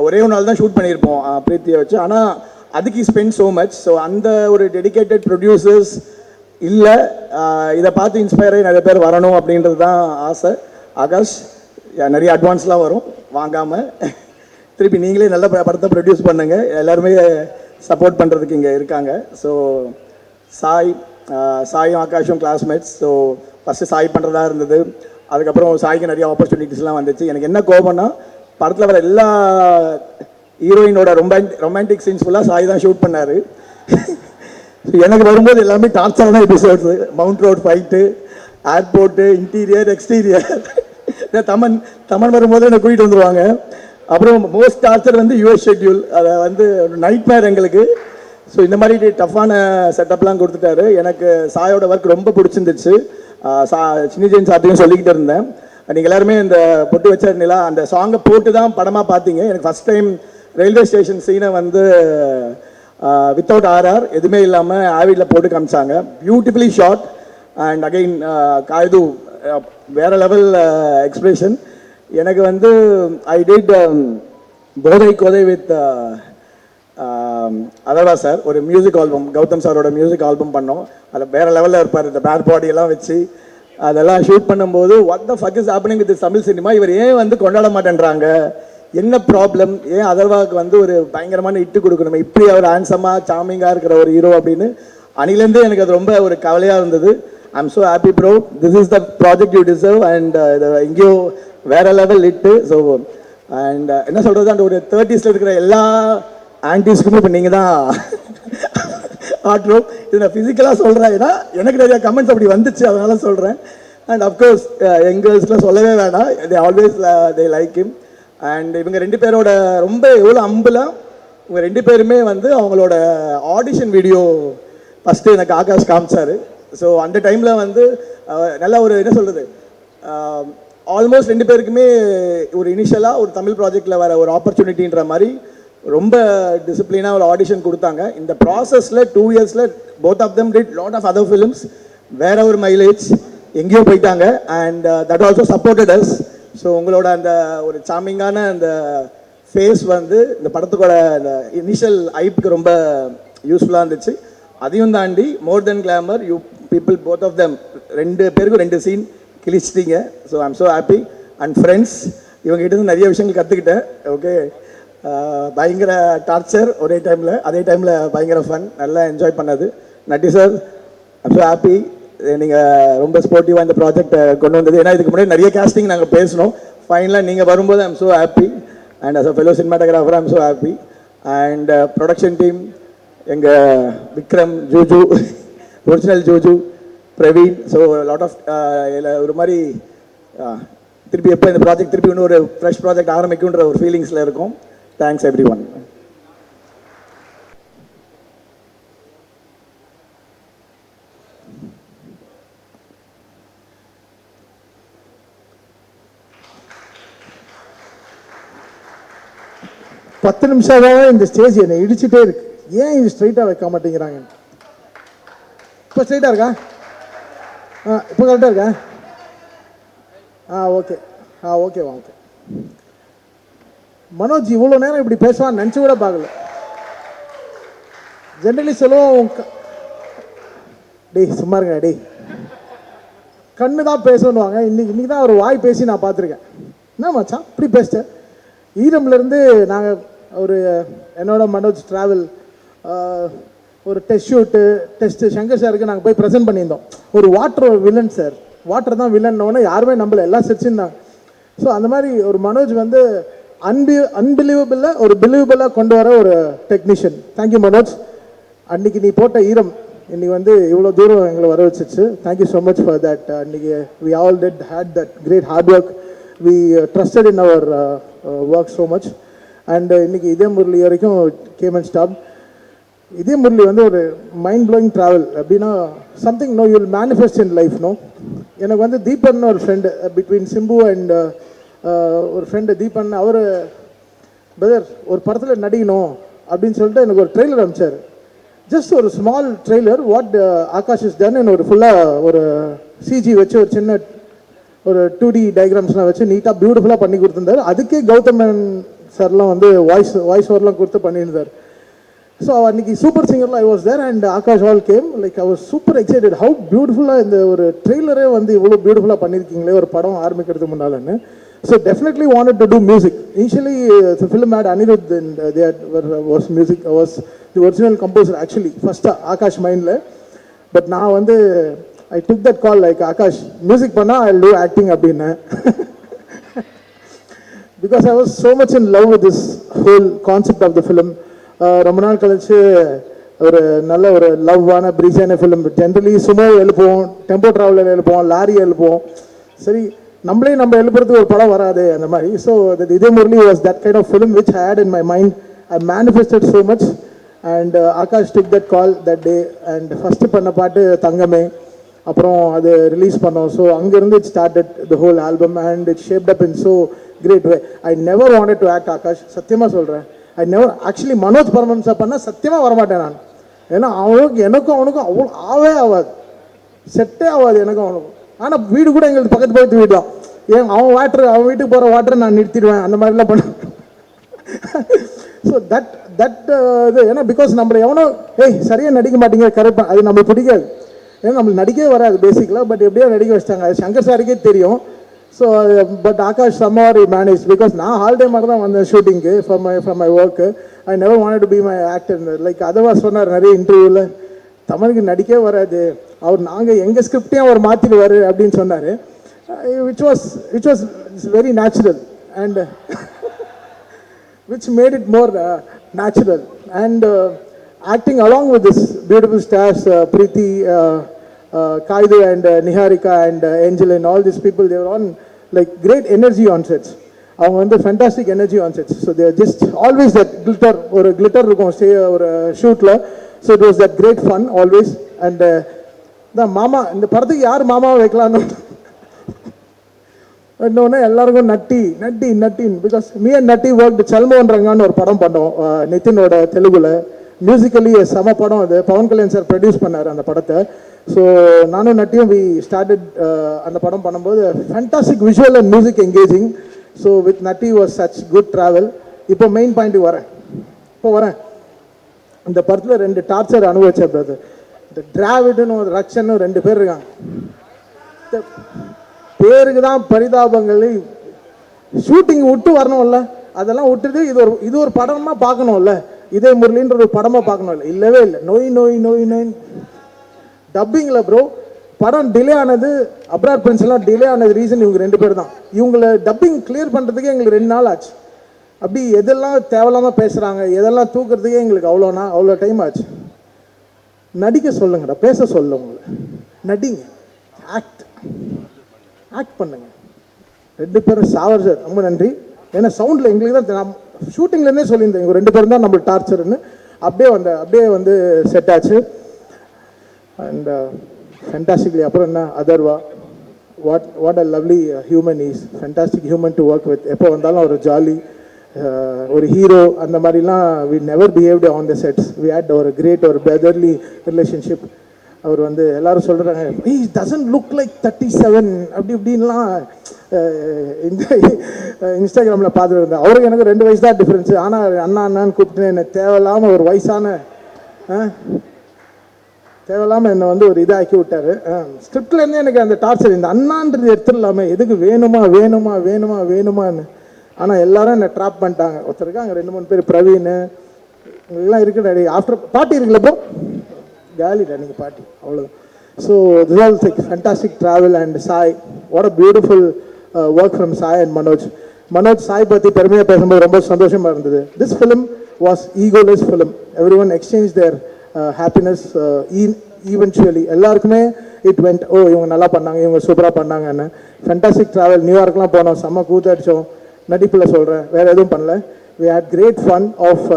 ஒரே ஒரு நாள் தான் ஷூட் பண்ணியிருப்போம் பிரீத்தியை வச்சு. ஆனால் அதுக்கு ஸ்பெண்ட் ஸோ மச். ஸோ அந்த ஒரு டெடிக்கேட்டட் ப்ரொடியூசர்ஸ் இல்லை, இதை பார்த்து இன்ஸ்பயர் ஆகி நிறைய பேர் வரணும் அப்படின்றது தான் ஆசை. ஆகாஷ் நிறைய அட்வான்ஸ்லாம் வரும் வாங்காமல், திருப்பி நீங்களே நல்ல படத்தை ப்ரொடியூஸ் பண்ணுங்கள். எல்லாருமே சப்போர்ட் பண்ணுறதுக்கு இங்கே இருக்காங்க. ஸோ சாயும் ஆகாஷும் கிளாஸ்மேட்ஸ். ஸோ ஃபஸ்ட்டு சாய் பண்ணுறதா இருந்தது, அதுக்கப்புறம் சாய்க்கு நிறைய ஆப்பர்ச்சுனிட்டிஸ்லாம் வந்துச்சு. எனக்கு என்ன கோபம்னா படத்தில் வர எல்லா ஹீரோயினோட ரொமான்டிக் சீன்ஸ் ஃபுல்லாக சாய் தான் ஷூட் பண்ணார். எனக்கு வரும்போது எல்லாமே டார்ச்சரான episodes. Mount Road fight, airport, interior, exterior. Thaman வரும்போது என்னை கூட்டிகிட்டு வந்துடுவாங்க. அப்புறம் மோஸ்ட் டார்ச்சர் வந்து யூஎஸ் ஷெட்யூல், அதை வந்து நைட் மேர் எங்களுக்கு. ஸோ இந்த மாதிரி டஃப்பான செட்டப்லாம் கொடுத்துட்டாரு. எனக்கு சாயோட ஒர்க் ரொம்ப பிடிச்சிருந்துச்சு. சின்ன ஜெயின் சார்ட்டையும் சொல்லிக்கிட்டு இருந்தேன். நீங்கள் எல்லாருமே இந்த பொட்டு வச்ச நிலா அந்த சாங்கை போட்டு தான் படமாக பார்த்தீங்க. எனக்கு ஃபஸ்ட் டைம் ரயில்வே ஸ்டேஷன் சீனை வந்து வித்தவுட் ஆர்ஆர் எதுவுமே இல்லாமல் ஆவிடில் போட்டு காமிச்சாங்க. பியூட்டிஃபுல்லி ஷார்ட் அண்ட் அகெயின் காய்து வேற லெவல் எக்ஸ்பிரஷன். எனக்கு வந்து ஐ டிட் போதை கோதை வித் அதர்வா சார் ஒரு மியூசிக் ஆல்பம், கௌதம் சாரோட மியூசிக் ஆல்பம் பண்ணோம். அதில் வேற லெவலில் இருப்பார், இந்த பேட் பாடியெல்லாம் வச்சு அதெல்லாம் ஷூட் பண்ணும்போது what the fuck is happening with Tamil cinema, இவர் ஏன் வந்து கொண்டாட மாட்டேன்றாங்க, என்ன ப்ராப்ளம், ஏன் அதர்வாவுக்கு வந்து ஒரு பயங்கரமான இட்டு கொடுக்கணுமே, இப்படி அவர் ஹேண்ட்ஸமாக சாமிங்காக இருக்கிற ஒரு ஹீரோ அப்படின்னு அணிலேருந்து எனக்கு அது ரொம்ப ஒரு கவலையாக இருந்தது. ஐ am so happy bro, this is the project you deserve and எங்கேயோ வேற லெவல் இட்டு. ஸோ அண்ட் என்ன சொல்கிறது, அந்த ஒரு 30s இருக்கிற எல்லா ஆன்டிஸ்க்குமே இப்போ நீங்கள் தான் ஆட்டும். இது நான் ஃபிசிக்கலாக சொல்கிறேன், ஏன்னா எனக்கு நிறைய கமெண்ட்ஸ் அப்படி வந்துச்சு, அதனால சொல்கிறேன். அண்ட் அஃப்கோர்ஸ் எங்கர்ஸில் சொல்லவே வேணாம், they always they like him. And இவங்க ரெண்டு பேரோட ரொம்ப எவ்வளோ அம்புலாம், இவங்க ரெண்டு பேருமே வந்து அவங்களோட ஆடிஷன் வீடியோ ஃபஸ்ட்டு எனக்கு ஆகாஷ் காமிச்சார். ஸோ அந்த டைமில் வந்து நல்லா ஒரு என்ன சொல்கிறது, ஆல்மோஸ்ட் ரெண்டு பேருக்குமே ஒரு இனிஷியலாக ஒரு தமிழ் ப்ராஜெக்டில் வர ஒரு ஆப்பர்ச்சுனிட்டின்ற மாதிரி ரொம்ப டிசிப்ளினாக ஒரு ஆடிஷன் கொடுத்தாங்க. இந்த ப்ராசஸில் 2 இயர்ஸில் both of them did lot of other films, வேற ஒரு மைலேஜ் எங்கேயோ போயிட்டாங்க. And that also supported us. So உங்களோட அந்த ஒரு சாமிங்கான அந்த ஃபேஸ் வந்து இந்த படத்துக்கோட அந்த இனிஷியல் ஐப்புக்கு ரொம்ப யூஸ்ஃபுல்லாக இருந்துச்சு. அதையும் தாண்டி more than glamour you people both of them ரெண்டு பேருக்கும் 2 சீன் கிழிச்சிட்டீங்க. So I am so happy. And friends, இவங்ககிட்ட நிறைய விஷயங்கள் கற்றுக்கிட்டேன். ஓகே, பயங்கர டார்ச்சர் ஒரே டைமில், அதே டைமில் பயங்கர ஃபன், நல்லா என்ஜாய் பண்ணது. Natty sir, I am so happy நீங்கள் ரொம்ப ஸ்போர்ட்டிவாக இந்த ப்ராஜெக்டை கொண்டு வந்தது. ஏன்னா இதுக்கு முன்னாடி நிறைய கேஸ்டிங் நாங்கள் பேசணும், ஃபைனலாக நீங்கள் வரும்போது I am so happy. And as a fellow cinematographer I am so happy. And production team, எங்கள் Vikram, Juju, original Juju, Praveen. So lot of ஒரு மாதிரி திருப்பி எப்போ இந்த ப்ராஜெக்ட் திருப்பி இன்னும் ஒரு ஃப்ரெஷ் ப்ராஜெக்ட் ஆரம்பிக்குன்ற ஒரு ஃபீலிங்ஸில் இருக்கும். Thanks every one. பத்து நிமிஷமாகவே இந்த ஸ்டேஜ் என்னை இடிச்சுட்டே இருக்கு. ஏன் இது ஸ்ட்ரைட்டாக வைக்க மாட்டேங்கிறாங்க? இப்போ ஸ்ட்ரைட்டாக இருக்கா? இப்போ கரெக்டாக இருக்கா? ஓகே. ஓகேவா? ஓகே. மனோஜ் இவ்வளோ நேரம் இப்படி பேசுவான்னு நினச்சி கூட பார்க்கல. ஜென்ரலி சொல்லுவோம், டேய் சும்மா இருங்க டேய், கண்ணு தான் பேசணுவாங்க. இன்னைக்கு தான் ஒரு வாய் பேசி நான் பார்த்துருக்கேன். என்ன மச்சான் இப்படி பேசிட்டேன்? ஈரம்லேருந்து நாங்கள் ஒரு என்னோட மனோஜ் ட்ராவல் ஒரு டெஸ்ட்டு சங்கர் சாருக்கு நாங்கள் போய் ப்ரெசென்ட் பண்ணியிருந்தோம். ஒரு வாட்டர் வில்லன் சார், வாட்டர் தான் வில்லன்னோடனே யாருமே நம்மள எல்லாம் சிரிச்சுருந்தாங்க. ஸோ அந்த மாதிரி ஒரு மனோஜ் வந்து அன்பிலீவபிளாக ஒரு பிலீவபிளாக கொண்டு வர ஒரு டெக்னீஷியன். தேங்க்யூ மனோஜ். அன்றைக்கி நீ போட்ட ஈரம் இன்னைக்கு வந்து இவ்வளோ தூரம் எங்களை வர வச்சிச்சு. Thank you so much for that. அன்றைக்கி we all did had that great hard work. We trusted in our work so much. And இன்னைக்கு இதே முரளி வரைக்கும் கேம் அண்ட் ஸ்டாப். இதே முரளி வந்து ஒரு மைண்ட் ப்ளோயிங் ட்ராவல். அப்படின்னா something no you will manifest in life. No, எனக்கு வந்து தீபன் ஒரு ஃப்ரெண்டு பிட்வீன் சிம்பு அண்ட் ஒரு ஃப்ரெண்டு தீபன். அவர் பிரதர் ஒரு படத்தில் நடிக்கணும் அப்படின்னு சொல்லிட்டு எனக்கு ஒரு ட்ரெய்லர் அனுப்பிச்சார். ஜஸ்ட் ஒரு small trailer, what Aakash is done. ஒரு ஃபுல்லாக ஒரு சிஜி வச்சு ஒரு சின்ன ஒரு 2D டயக்ராம்ஸ்லாம் வச்சு நீட்டாக பியூட்டிஃபுல்லாக பண்ணி கொடுத்துருந்தார். அதுக்கே கௌதமன் சார்லாம் வந்து வாய்ஸ் ஓவர்லாம் கொடுத்து பண்ணியிருந்தார். ஸோ அன்றைக்கி சூப்பர் சிங்கரில் I was there and Akash all came. Like I was super excited. How பியூட்டிஃபுல்லாக இந்த ஒரு ட்ரெய்லரே வந்து இவ்வளோ பியூட்டிஃபுல்லாக பண்ணியிருக்கீங்களே ஒரு படம் ஆரம்பிக்கிறதுக்கு முன்னாலன்னு. So definitely wanted to do music. Initially, the film had Anirudh and was music. Was the original composer actually first Akash mind la. But now வந்து I took that call like Akash music பண்ணா I'll do acting அப்படின்னா. Because I was so much in love with this whole concept of the film. ரொம்ப நாள் கழிச்சு ஒரு நல்ல ஒரு லவ்வான பிரீஸான ஃபிலிம். ஜென்ரலி சுமோ எழுப்போம், டெம்போ ட்ராவலர் எழுப்போம், லாரி எழுப்போம். சரி நம்மளே நம்ம எழுப்புறதுக்கு ஒரு படம் வராது அந்த மாதிரி. ஸோ இதே Murali was that kind of film which I had in my mind. I manifested so much and Aakash took that call that day. And first பண்ண பாட்டு தங்கமே, அப்புறம் அது ரிலீஸ் பண்ணோம். ஸோ அங்கேருந்து it started the whole album and it shaped up in so great way. I never wanted to act Aakash, சத்தியமாக சொல்கிறேன். I never actually Manoj Paramahamsa பண்ணால் சத்தியமாக வரமாட்டேன் நான். ஏன்னா எனக்கும் அவனுக்கும் அவ்வளோ ஆகாது, செட்டே ஆகாது எனக்கும் அவனுக்கும். ஆனால் வீடு கூட எங்களுக்கு பக்கத்து வீடு தான். அவன் வீட்டுக்கு போகிற வாட்டரை நான் நிறுத்திடுவேன், அந்த மாதிரிலாம் பண்ணுவேன். ஸோ இது ஏன்னா பிகாஸ் நம்மளை எவனோ சரியாக நடிக்க மாட்டேங்க கரெக்டாக, அது நம்மளுக்கு பிடிக்காது. ஏன்னா நம்மளுக்கு நடிக்கவே வராது பேசிக்கலாக, பட் எப்படியோ நடிக்க வச்சிட்டாங்க. அது சங்கர் சாருக்கே தெரியும். So but Akash somehow manage, because நான் ஹாலிடே மாதிரி தான் வந்தேன் ஷூட்டிங்க்கு from my work. I never wanted to be my actor. Like அதவா சொன்னார் நிறைய இன்டர்வியூவில், தமிழுக்கு நடிக்கவே வராது அவர், நாங்கள் எங்கள் ஸ்கிரிப்டையும் அவர் மாற்றிடுவார் அப்படின்னு சொன்னார். which was very natural and which made it more natural. And acting along with this beautiful stars, Preeti, Kaidu and Niharika and Angel and all these people, they were on like great energy on sets. அவங்க வந்து fantastic energy on sets. So they are just always that glitter இருக்கும் ஒரு ஷூட்டில். So it was that great fun always. And தான் மாமா, இந்த படத்துக்கு யார் மாமாவை வைக்கலான்னு இன்னொன்று எல்லாருக்கும் Natty because me and Natty work சல்மோகன் ரங்கான்னு ஒரு படம் பண்ணோம் நிதினோட தெலுங்குல. மியூசிக்கலி செம படம் அது. பவன் கல்யாண் சார் ப்ரொடியூஸ் பண்ணார் அந்த படத்தை. ஸோ நானும் நட்டியும் வி ஸ்டார்டட் அந்த படம் பண்ணும்போது fantastic visual and music engaging. So with Natty was such good travel. இப்போ மெயின் பாயிண்ட்டுக்கு வரேன். இந்த படத்தில் 2 டார்ச்சர் அனுபவிச்சேன் பிரதர். இந்த டிராவிட்னு ஒரு ரக்ஷன்னு 2 பேர் இருக்காங்க. பேருக்கு தான் பரிதாபங்கள். ஷூட்டிங் விட்டு வரணும்ல, அதெல்லாம் விட்டுட்டு இது ஒரு படமாக பார்க்கணும்ல, இதே முரளின்ற ஒரு படமாக பார்க்கணும்ல. இல்லவே இல்லை. நோய் டப்பிங்கில் ப்ரோ படம் டிலே ஆனது, அப்ராட் பிரின்ஸ் எல்லாம் டிலே ஆனது ரீசன் இவங்க 2 பேர் தான். இவங்களை டப்பிங் கிளியர் பண்ணுறதுக்கே எங்களுக்கு 2 நாள் ஆச்சு. அப்படி எதெல்லாம் தேவையில்லாமல் பேசுகிறாங்க, எதெல்லாம் தூக்குறதுக்கே எங்களுக்கு அவ்வளோ டைம் ஆச்சு. நடிக்க சொல்லுங்கடா, பேச சொல்ல உங்களை, நடிங்க, ஆக்ட் பண்ணுங்க. 2 பேரும் சாவர் சார் ரொம்ப நன்றி. ஏன்னா சவுண்டில் எங்களுக்கு தான் நான் ஷூட்டிங்லேருந்தே சொல்லியிருந்தேன் இவங்க 2 பேரும் தான் நம்மளுக்கு டார்ச்சர்னு. அப்படியே வந்து செட் ஆச்சு. அண்ட் ஃபேண்டாஸ்டிக்லி அப்புறம் என்ன Atharvaa, what a lovely human is, fantastic human to work with. எப்போ வந்தாலும் ஒரு ஜாலி, ஒரு ஹீரோ அந்த மாதிரிலாம். We never behaved on the sets. We had ஒரு கிரேட் ஒரு பிரதர்லி ரிலேஷன்ஷிப். அவர் வந்து எல்லாரும் சொல்கிறாங்க he doesn't look like 37 அப்படி இப்படின்லாம் இந்த இன்ஸ்டாகிராமில் பார்த்துட்டு இருந்தேன். அவருக்கு எனக்கு 2 வயசு தான் டிஃப்ரென்ஸு. ஆனால் அண்ணான்னு கூப்பிட்டு என்னை தேவையில்லாமல் ஒரு வயசான தேவையில்லாமல் என்னை வந்து ஒரு இதாக்கி விட்டார். ஸ்கிரிப்ட்லேருந்து எனக்கு அந்த டார்ச்சர், இந்த அண்ணான்றது எடுத்துடலாமே, எதுக்கு வேணுமான்னு. ஆனால் எல்லாரும் என்னை ட்ராப் பண்ணிட்டாங்க. ஒருத்தருக்கு அங்கே 2-3 பேர், பிரவீன் எல்லாம் இருக்குடா. ஆஃப்டர் பார்ட்டி இருக்குல்ல ப்ரோ, காலிடா நீங்கள் பார்ட்டி, அவ்வளோதான். So this all like fantastic travel. And Sai, what a beautiful work from Sai and Manoj Sai பற்றி பெருமையாக பேசும்போது ரொம்ப சந்தோஷமாக இருந்தது. This film was egoless film. Everyone exchange their happiness eventually. எல்லாருக்குமே இட் வெண்ட், இவங்க நல்லா பண்ணாங்க, இவங்க சூப்பராக பண்ணாங்கன்னு. Fantastic travel. நியூயார்க்லாம் போனோம், செம்ம கூத்தடிச்சோம். நடிப்பில் சொல்கிறேன், வேறு எதுவும் பண்ணல. We had great fun of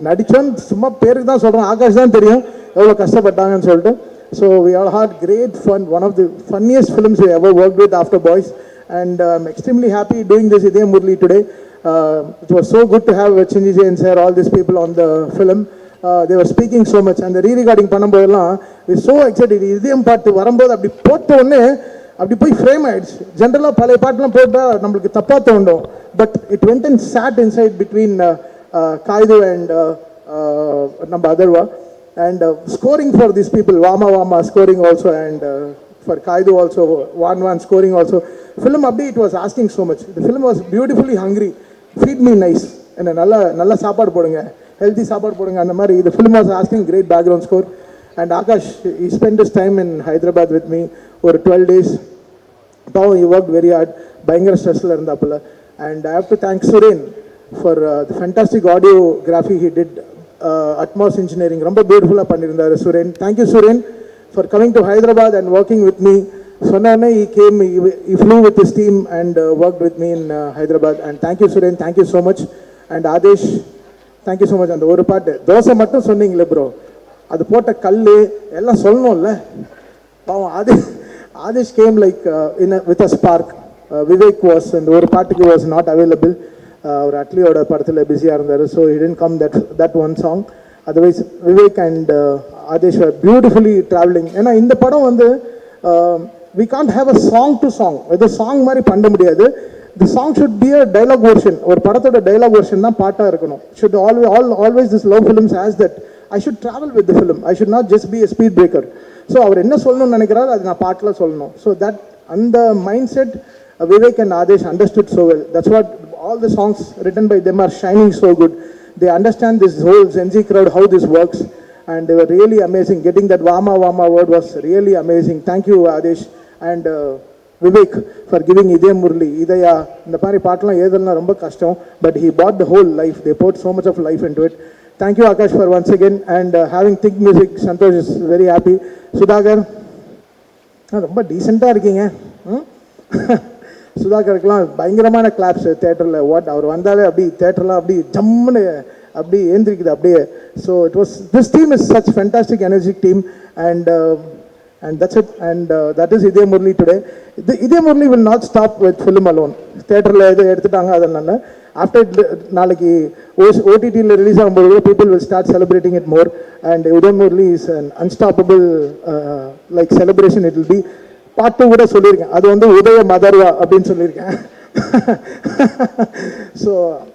நடிச்சோன்னு சும்மா பேருக்கு தான் சொல்கிறோம். ஆகாஷ் தான் தெரியும் எவ்வளோ கஷ்டப்பட்டாங்கன்னு சொல்லிட்டு. So we all had great fun. One of the funniest films we ever work with after boys. And I'm extremely happy doing this இதே Murali today. It was so good to have Chinni Jain sir, all this people on the film. they were speaking so much. அந்த rerecording பண்ணும்போதெல்லாம் we so excited. இதயம் பாட்டு வரும்போது அப்படி போட்ட உடனே அப்படி போய் ஃப்ரேம் ஆயிடுச்சு. ஜென்ரலாக பழைய பாட்டுலாம் போட்டால் நம்மளுக்கு தப்பாக தோண்டும். But it went and sat inside between Kaidu and நம்ம Atharva. And scoring for these people, Vama scoring also, and for Kaidu also, Van scoring also. Film update, it was asking so much. The film was beautifully hungry. Feed me nice. And நல்ல சாப்பாடு போடுங்க, healthy சாப்பாடு போடுங்க அந்த மாதிரி. The film was asking great background score. And Akash, he spent his time in Hyderabad with me ஒரு 12 days. Pavan, he worked very hard. பயங்கர ஸ்ட்ரெஸ்ல இருந்தாப்புல. And I have to thank Suren for the fantastic audiography he did. Atmos Engineering ரொம்ப பியூட்டிஃபுல்லாக பண்ணியிருந்தார் Suren. Thank you Suren for coming to Hyderabad and working with me. சொன்னே he flew with his team and worked with me in Hyderabad. And thank you Suren, thank you so much. And Adesh, thank you so much. அந்த ஒரு பாட்டு தோசை மட்டும் சொன்னீங்களே bro, அது போட்ட கல் எல்லாம் சொல்லணும்ல. பாவம் Adesh came like with a spark. Vivek was, and ஒரு பாட்டுக்கு was not available. அவர் அட்லியோட படத்தில் பிஸியாக இருந்தார். So he didn't come that one song. Otherwise Vivek and Aadesh were beautifully traveling. ஏன்னா இந்த படம் வந்து we can't have a song to song. இது சாங் மாதிரி பண்ண முடியாது. The song should be a dialogue version. ஒரு படத்தோட dialogue version தான் பாட்டாக இருக்கணும். Should always this love films has that I should travel with the film. I should not just be a speed breaker. So அவர் என்ன சொல்லணும்னு நினைக்கிறாரு அது நான் பாட்டில் சொல்லணும். So that அந்த mindset Vivek and Adesh understood so well. That's what all the songs written by them are shining so good. They understand this whole Gen Z crowd, how this works, and they were really amazing. Getting that Vama word was really amazing. Thank you Adesh and Vivek for giving Idaya Murli. Idaya இந்த மாதிரி பாட்டெல்லாம் ஏதெல்லாம் ரொம்ப கஷ்டம், but he brought the whole life. They poured so much of life into it. Thank you Akash for once again and having Think Music. Santosh is very happy. Sudhakar ரொம்ப டீசெண்டாக இருக்கீங்க. சுதாகருக்கெல்லாம் பயங்கரமான claps தேட்டரில். அவர் வந்தாலே அப்படி தேட்டர்லாம் அப்படி ஜம்முன்னு அப்படி ஏந்திரிக்குது அப்படியே. So it was this team is such fantastic energic team and that's it and that is Idaya Murli today. Idaya Murli will not stop with film alone. தேட்டரில் எது எடுத்துட்டாங்க அதனால ஆஃப்டர் நாளைக்கு ஓடிடியில் ரிலீஸ் ஆகும்போது people will start celebrating it more and Idaya Murli is an unstoppable like celebration it will be. Part 2 கூட சொல்லியிருக்கேன், அது வந்து உதய மதர்வா அப்படின்னு சொல்லியிருக்கேன். ஸோ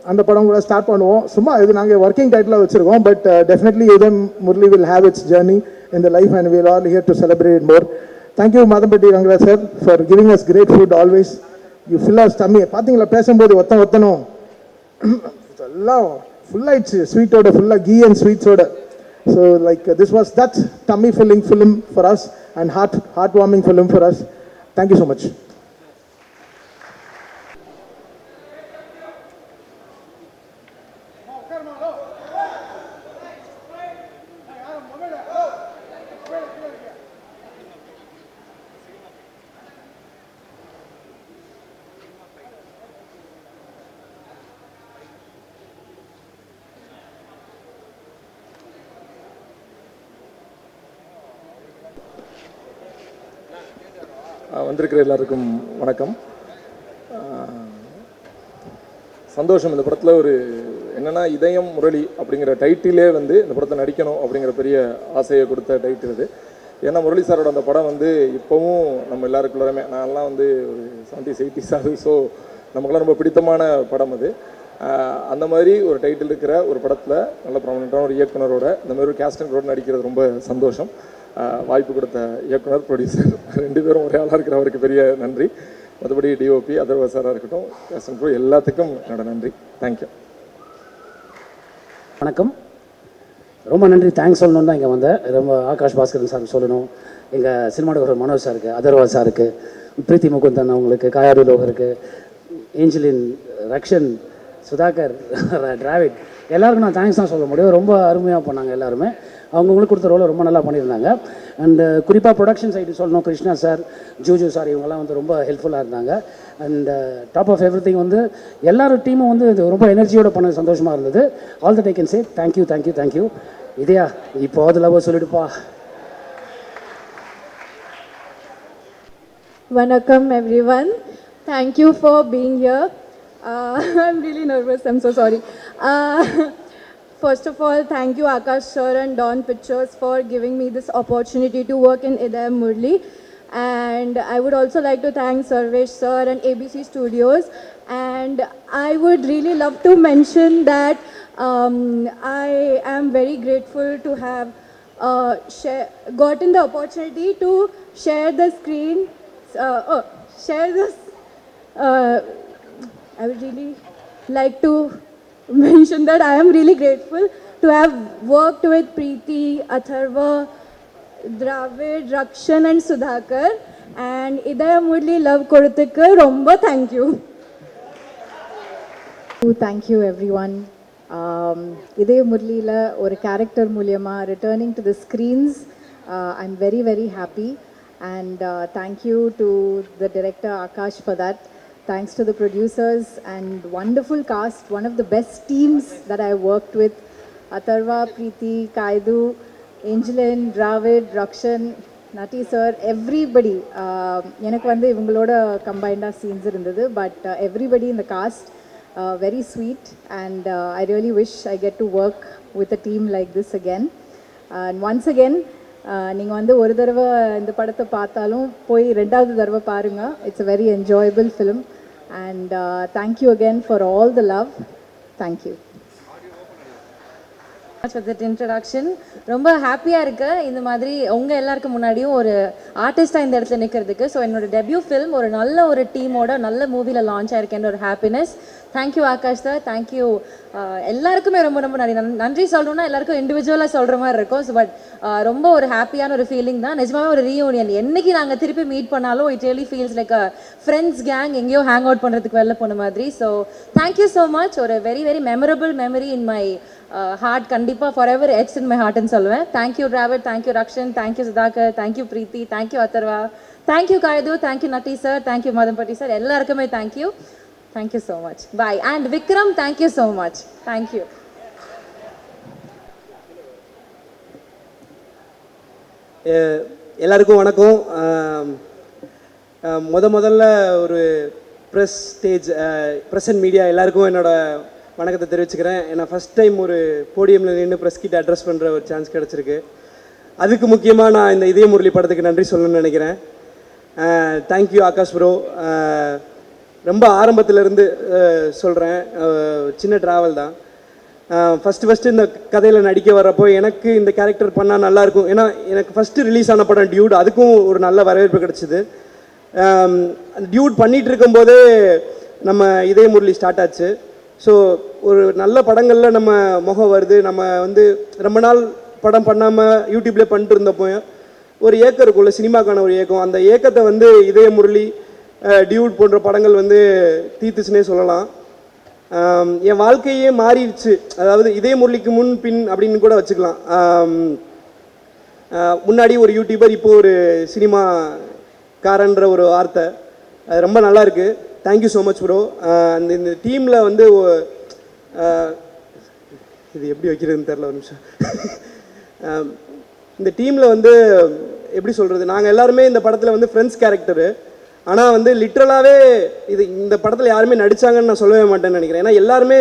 அந்த படம் கூட ஸ்டார்ட் பண்ணுவோம். சும்மா இது நாங்கள் ஒர்க்கிங் டைட்டிலாக வச்சுருக்கோம், but definitely Idaya Murli will have its journey in the life and we are all here to celebrate it more. Thank you Madhampatti Rangarajan sir for giving us great food always. You fill our stomach. பார்த்தீங்களா பேசும்போது ஒத்தனும் எல்லாம் ஃபுல்லாகிடுச்சு ஸ்வீட்டோட, ஃபுல்லாக ghee and ஸ்வீட்ஸோட. So like this was that tummy filling film for us and heartwarming film for us. Thank you so much. வந்திருக்கிற எல்லாருக்கும் வணக்கம். சந்தோஷம். இந்த படத்தில் ஒரு என்னென்னா இதயம் முரளி அப்படிங்கிற டைட்டிலே வந்து இந்த படத்தை நடிக்கணும் அப்படிங்கிற பெரிய ஆசையை கொடுத்த டைட்டில் இது. ஏன்னா முரளி சாரோட அந்த படம் வந்து இப்போவும் நம்ம எல்லாருக்குள்ளருமே நான்லாம் வந்து ஒரு 70s 80s ஆகுது. ஸோ நமக்குலாம் ரொம்ப பிடித்தமான படம் அது. அந்த மாதிரி ஒரு டைட்டில் இருக்கிற ஒரு படத்தில் நல்ல ப்ராமினெண்ட்டான ஒரு இயக்குனரோட இந்த மாதிரி ஒரு கேஸ்ட் அண்ட் க்ரூவோட நடிக்கிறது ரொம்ப சந்தோஷம். வாய்ப்பு கொடுத்த இயக்குனர், ப்ரொடியூசர் ரெண்டு பேரும் ஒரே ஆளாக இருக்கிற அவருக்கு பெரிய நன்றி. மற்றபடி டிஓபி அதர்வா சாராக இருக்கட்டும், கேஸ்ட் அண்ட் க்ரூ எல்லாத்துக்கும் என்னோட நன்றி. தேங்க்யூ. வணக்கம். ரொம்ப நன்றி, தேங்க்ஸ் சொல்லணுன்னு தான் இங்கே வந்தேன். ரொம்ப ஆகாஷ் பாஸ்கரன் சார் சொல்லணும், எங்கள் சினிமாட்டோகிராஃபர் மனோஜ் சாருக்கு, அதர்வா சாருக்கு, பிரீத்தி முகுந்தன் அவங்களுக்கு, காயாடி லோகருக்கு, ஏஞ்சலின், ரக்ஷன், சுதாகர், டிராவிட் எல்லாருக்கும் நான் தேங்க்ஸ் தான் சொல்ல முடியும். ரொம்ப அருமையாக பண்ணாங்க எல்லாருமே. அவங்களுக்கு கொடுத்த ரோலை ரொம்ப நல்லா பண்ணியிருந்தாங்க. அண்டு குறிப்பாக ப்ரொடக்ஷன் சைடு சொல்லணும், கிருஷ்ணா சார், ஜூஜு சார் இவங்கெல்லாம் வந்து ரொம்ப ஹெல்ப்ஃபுல்லாக இருந்தாங்க. And top of every thing வந்து எல்லாரும் டீமும் வந்து இது ரொம்ப எனர்ஜியோட பண்ண சந்தோஷமாக இருந்தது. All that I can say thank you thank you thank you. இதையா இப்போ அது லவ் சொல்லிடுப்பா. Vanakkam everyone. Thank you for being here. I'm really nervous. I'm so sorry. First of all, thank you Akash sir and Dawn Pictures for giving me this opportunity to work in Idaya Murli. And I would also like to thank Sarvesh sir and ABC Studios. And I would really love to mention that I am very grateful to have gotten the opportunity to share the screen, share this. I would really like to mention that I am really grateful to have worked with Preeti, Atharva, Dravid, Rakshan and Sudhakar. And Idaya Murli love koduthukku romba thank you. Thank you everyone. Idaya Murli la or character மூலமா returning to the screens, I'm very very happy and thank you to the director Akash for that. Thanks to the producers and wonderful cast, one of the best teams that I worked with. Atharva, Preeti, Kaidu, Angelin, Dravid, Rakshan, Nati sir, everybody. எனக்கு வந்து இவங்களோட கம்பைண்டாக scenes இருந்தது, but everybody in the cast very sweet, and I really wish I get to work with a team like this again. And once again, நீங்கள் வந்து ஒரு தடவை இந்த படத்தை பார்த்தாலும் போய் ரெண்டாவது தடவை பாருங்கள். It's a very enjoyable film, and thank you again for all the love. Thank you. for that introduction. ரொம்ப ஹாப்பியாக இருக்கு இந்த மாதிரி உங்கள் எல்லாருக்கும் முன்னாடியும் ஒரு ஆர்டிஸ்டாக இந்த இடத்துல நிற்கிறதுக்கு. ஸோ என்னோட டெபியூ ஃபிலிம் ஒரு நல்ல ஒரு டீமோட நல்ல மூவியில் லான்ச் ஆயிருக்கேன்ற ஒரு happiness. Thank you Akash sir, thank you எல்லாருக்குமே ரொம்ப ரொம்ப நன்றி சொல்லணும்னா எல்லாருக்கும் இண்டிவிஜுவலாக சொல்கிற மாதிரி இருக்கும். ஸோ பட் ரொம்ப ஒரு ஹாப்பியான ஒரு ஃபீலிங் தான். நிஜமாவே ஒரு ரீயூனியன். என்னைக்கு நாங்கள் திருப்பி மீட் பண்ணாலும் it really feels like a friends gang எங்கேயோ ஹேங் அவுட் பண்ணுறதுக்கு வெளில போன மாதிரி. So thank you so much. ஒரு very very memorable memory in my heart. கண்டிப்பாக forever it's in my ஹார்ட்னு சொல்லுவேன். Thank you Dravid, thank you Rakshan, thank you Sudhakar, thank you Preethi, thank you Atharva, thank you காயது, thank you Natty sir, thank you Madhampatti sir, எல்லாருக்குமே thank you. Thank you so much. Bye. And Vikram, thank you so much. Thank you. எல்லாருக்கும் வணக்கம். முதல்ல ஒரு press and media எல்லாருக்கும் என்னோட வணக்கத்தை தெரிவிச்சுக்கிறேன். ஏன்னா ஃபஸ்ட் டைம் ஒரு போடியமில் நின்று ப்ரெஸ் கிட்ட அட்ரஸ் பண்ணுற ஒரு சான்ஸ் கிடச்சிருக்கு. அதுக்கு முக்கியமாக நான் இந்த இதய முரளி படத்துக்கு நன்றி சொல்லணும்னு நினைக்கிறேன். Thank you Akash bro. ரொம்ப ஆரம்பத்திலேருந்து சொல்கிறேன், சின்ன ட்ராவல் தான். ஃபஸ்ட்டு இந்த கதையில் நடிக்க வர்றப்போ எனக்கு இந்த கேரக்டர் பண்ணால் நல்லாயிருக்கும். ஏன்னா எனக்கு ஃபஸ்ட்டு ரிலீஸ் ஆன படம் டியூட், அதுக்கும் ஒரு நல்ல வரவேற்பு கிடச்சிது. டியூட் பண்ணிகிட்டு இருக்கும்போதே நம்ம இதய முரளி ஸ்டார்ட் ஆச்சு. ஸோ ஒரு நல்ல படங்களில் நம்ம முகம் வருது. நம்ம வந்து ரொம்ப நாள் படம் பண்ணாமல் யூடியூப்லேயே பண்ணிட்டு இருந்தப்போ ஒரு ஏக்கம் இருக்கும்ல, சினிமாக்கான ஒரு ஏக்கம். அந்த ஏக்கத்தை வந்து இதய முரளி, டியூட் போன்ற படங்கள் வந்து தீர்த்துச்சுன்னே சொல்லலாம். என் வாழ்க்கையே மாறிடுச்சு. அதாவது இதய முரளிக்கு முன் பின் அப்படின்னு கூட வச்சுக்கலாம். முன்னாடி ஒரு யூடியூபர், இப்போ ஒரு சினிமாக்காரன்ற ஒரு வார்த்தை. அது ரொம்ப நல்லா இருக்குது. Thank you so much bro. இந்த டீமில் வந்து இது எப்படி வைக்கிறதுன்னு தெரில, ஒரு நிமிஷம். இந்த டீமில் வந்து எப்படி சொல்கிறது, நாங்கள் எல்லாருமே இந்த படத்தில் வந்து ஃப்ரெண்ட்ஸ் கேரக்டரு. ஆனால் வந்து லிட்ரலாகவே இந்த படத்தில் யாருமே நடித்தாங்கன்னு நான் சொல்லவே மாட்டேன்னு நினைக்கிறேன். ஏன்னா எல்லாருமே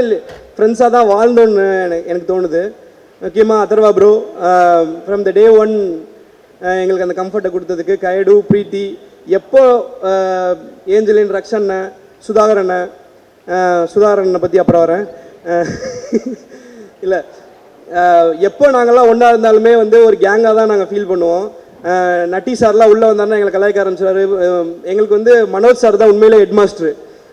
ஃப்ரெண்ட்ஸாக தான் வாழ்ந்தோன்னு எனக்கு தோணுது. முக்கியமாக Atharvaa bro from the day one எங்களுக்கு அந்த கம்ஃபர்ட்டை கொடுத்ததுக்கு. கயடு, பிரீத்தி, எப்போ ஏஞ்சலின், ரக்ஷண்ண, சுதாகரண்ணை பற்றி அப்புறம் வரேன். இல்லை, எப்போ நாங்கள்லாம் ஒன்றா இருந்தாலுமே வந்து ஒரு கேங்காக தான் நாங்கள் ஃபீல் பண்ணுவோம். நட்டி சார்லாம் உள்ளே வந்தாருன்னா எங்களை கலாய்க்க ஆரம்பிச்சார். எங்களுக்கு வந்து மனோஜ் சார் தான் உண்மையிலே ஹெட் மாஸ்டர்.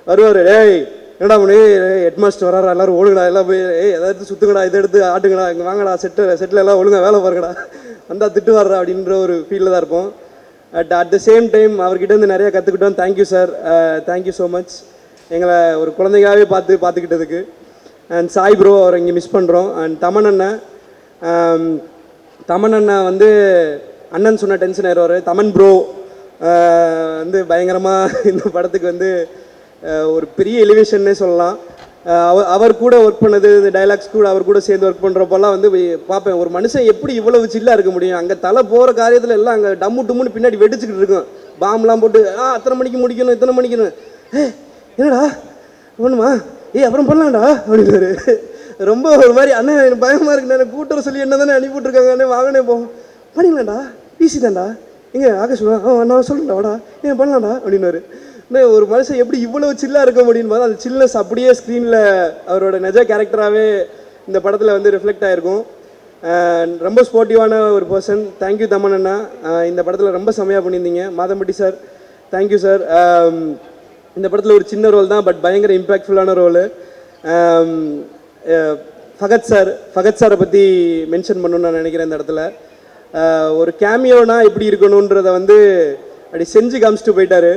வருவார், ஏய் என்னடா பண்ணி ஹெட் மாஸ்டர் வராரா, எல்லோரும் ஓடுங்கடா, எல்லாம் போய் எதாவது சுற்றுங்கடா, இதை எடுத்து ஆட்டுங்கடா, இங்கே வாங்கடா, செட்டில் எல்லாம் ஒழுங்காக வேலை பாருங்கடா, வந்தால் திட்டு வர்றா அப்படின்ற ஒரு ஃபீலில் தான் இருப்போம். அட் த சேம் டைம் அவர்கிட்ட இருந்து நிறையா கற்றுக்கிட்டோம். Thank you sir, thank you so much. எங்களை ஒரு குழந்தைகாவே பார்த்துக்கிட்டதுக்கு. அண்ட் சாய் ப்ரோ, அவரை இங்கே மிஸ் பண்ணுறோம். அண்ட் தமன் அண்ணன் வந்து அண்ணன் சொன்ன டென்ஷன் ஆயிடுவார். தமன் ப்ரோ வந்து பயங்கரமாக இந்த படத்துக்கு வந்து ஒரு பெரிய எலிவேஷன்னே சொல்லலாம். அவர் கூட ஒர்க் பண்ணது, இந்த டைலாக்ஸ் கூட அவர் கூட சேர்ந்து ஒர்க் பண்ணுறப்பெல்லாம் வந்து பார்ப்பேன், ஒரு மனுஷன் எப்படி இவ்வளவு சில்லாக இருக்க முடியும். அங்கே தலை போகிற காரியத்தில் எல்லாம் அங்கே டம்மு டும்முன்னு பின்னாடி வெடிச்சுக்கிட்டு இருக்கும். பாம்லாம் போட்டு அத்தனை மணிக்கு முடிக்கணும், இத்தனை மணிக்கணும். என்னடா ஒன்றுமா, அப்புறம் பண்ணலாம்டா அப்படின்னாரு. ரொம்ப ஒரு மாதிரி, அண்ணன் எனக்கு பயமாக இருக்குண்ணே, எனக்கு கூட்டுற சொல்லி என்ன தானே அனுப்பிவிட்ருக்காங்கண்ணே, வாங்கனே போகும், பண்ணிக்கலாம்டா, ஈஸி தான்டா, எங்கே ஆகாஷ் நான் சொல்லுறேன்டா, வாடா ஏன் பண்ணலாம்டா அப்படின்னாரு. ஒரு மனுஷன் எப்படி இவ்வளவு சில்லாக இருக்க முடியும் போது அந்த சில்னஸ் அப்படியே ஸ்க்ரீனில் அவரோட நிஜ கேரக்டராகவே இந்த படத்தில் வந்து ரிஃப்ளெக்ட் ஆகிருக்கும். ரொம்ப ஸ்போர்ட்டிவான ஒரு பர்சன். தேங்க்யூ தமன் அண்ணா, இந்த படத்தில் ரொம்ப செம்மையாக பண்ணியிருந்தீங்க. Madhampatti sir, thank you sir. இந்த படத்தில் ஒரு சின்ன ரோல் தான், பட் பயங்கர இம்பேக்ட்ஃபுல்லான ரோலு. ஃபகத் சாரை பற்றி மென்ஷன் பண்ணணும்னு நான் நினைக்கிறேன். இந்த இடத்துல ஒரு கேமியோனா எப்படி இருக்கணுன்றதை வந்து அப்படி செஞ்சு காமிச்சிட்டு போயிட்டாரு.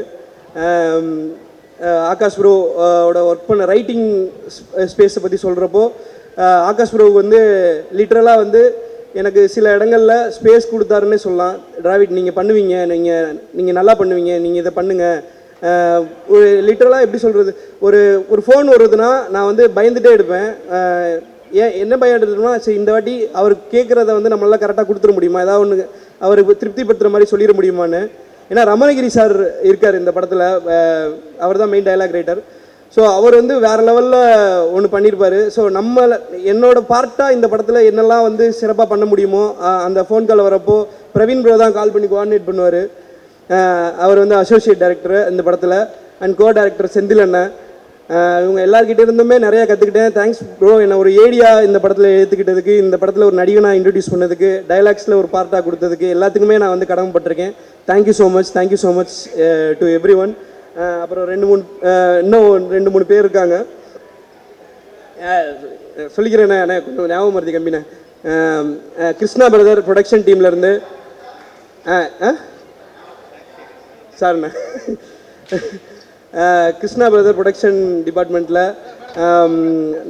ஆகாஷ் ப்ரோவோட ஒர்க் பண்ண ரைட்டிங் ஸ்பேஸை பற்றி சொல்கிறப்போ ஆகாஷ் ப்ரோவுக்கு வந்து லிட்ரலாக வந்து எனக்கு சில இடங்களில் ஸ்பேஸ் கொடுத்தாருன்னே சொல்லலாம். டிராவிட் நீங்கள் பண்ணுவீங்க, நீங்கள் நல்லா பண்ணுவீங்க, நீங்கள் இதை பண்ணுங்கள். ஒரு லிட்ரலாக எப்படி சொல்கிறது, ஒரு ஃபோன் வருதுன்னா நான் வந்து பயந்துகிட்டே எடுப்பேன். என்ன பயம் எடுத்துட்டோம்னா, சரி இந்த வாட்டி அவர் கேட்குறத வந்து நம்மளால் கரெக்டாக கொடுத்துட முடியுமா, ஏதாவது ஒன்று அவருக்கு திருப்திப்படுத்துகிற மாதிரி சொல்லிட முடியுமான்னு. ஏன்னா ரமணகிரி சார் இருக்கார் இந்த படத்தில், அவர் தான் மெயின் டைலாக் ரைட்டர். ஸோ அவர் வந்து வேறு லெவலில் ஒன்று பண்ணியிருப்பார். ஸோ என்னோட பார்ட்டாக இந்த படத்தில் என்னெல்லாம் வந்து சிறப்பாக பண்ண முடியுமோ அந்த ஃபோன் கால் வரப்போ பிரவீன் ப்ரோ தான் கால் பண்ணி கோஆர்டினேட் பண்ணுவார். அவர் வந்து அசோசியேட் டைரக்டர் இந்த படத்தில் அண்ட் கோ டைரக்டர் செந்தில் அண்ணன். இவங்க எல்லாருக்கிட்ட இருந்துமே நிறையா கற்றுக்கிட்டேன். தேங்க்ஸ் ப்ரோ, என்னை ஒரு ஏடியா இந்த படத்தில் ஏற்றுக்கிட்டதுக்கு, இந்த படத்தில் ஒரு நடிகனாக இன்ட்ரடியூஸ் பண்ணதுக்கு, டைலாக்ஸில் ஒரு பார்ட்டாக கொடுத்ததுக்கு எல்லாத்துக்குமே நான் வந்து கடமைப்பட்டிருக்கேன். Thank you so much to everyone. அப்புறம் இன்னும் 2-3 பேர் இருக்காங்க, சொல்லிக்கிறேண்ணே, கொஞ்சம் ஞாபகம் மருதி கம்மிண்ணே. கிருஷ்ணா பிரதர் ப்ரொடக்ஷன் டீம்லேருந்து சார்ண்ணே, கிருஷ்ணா பிரதர் ப்ரொடக்ஷன் டிபார்ட்மெண்ட்டில்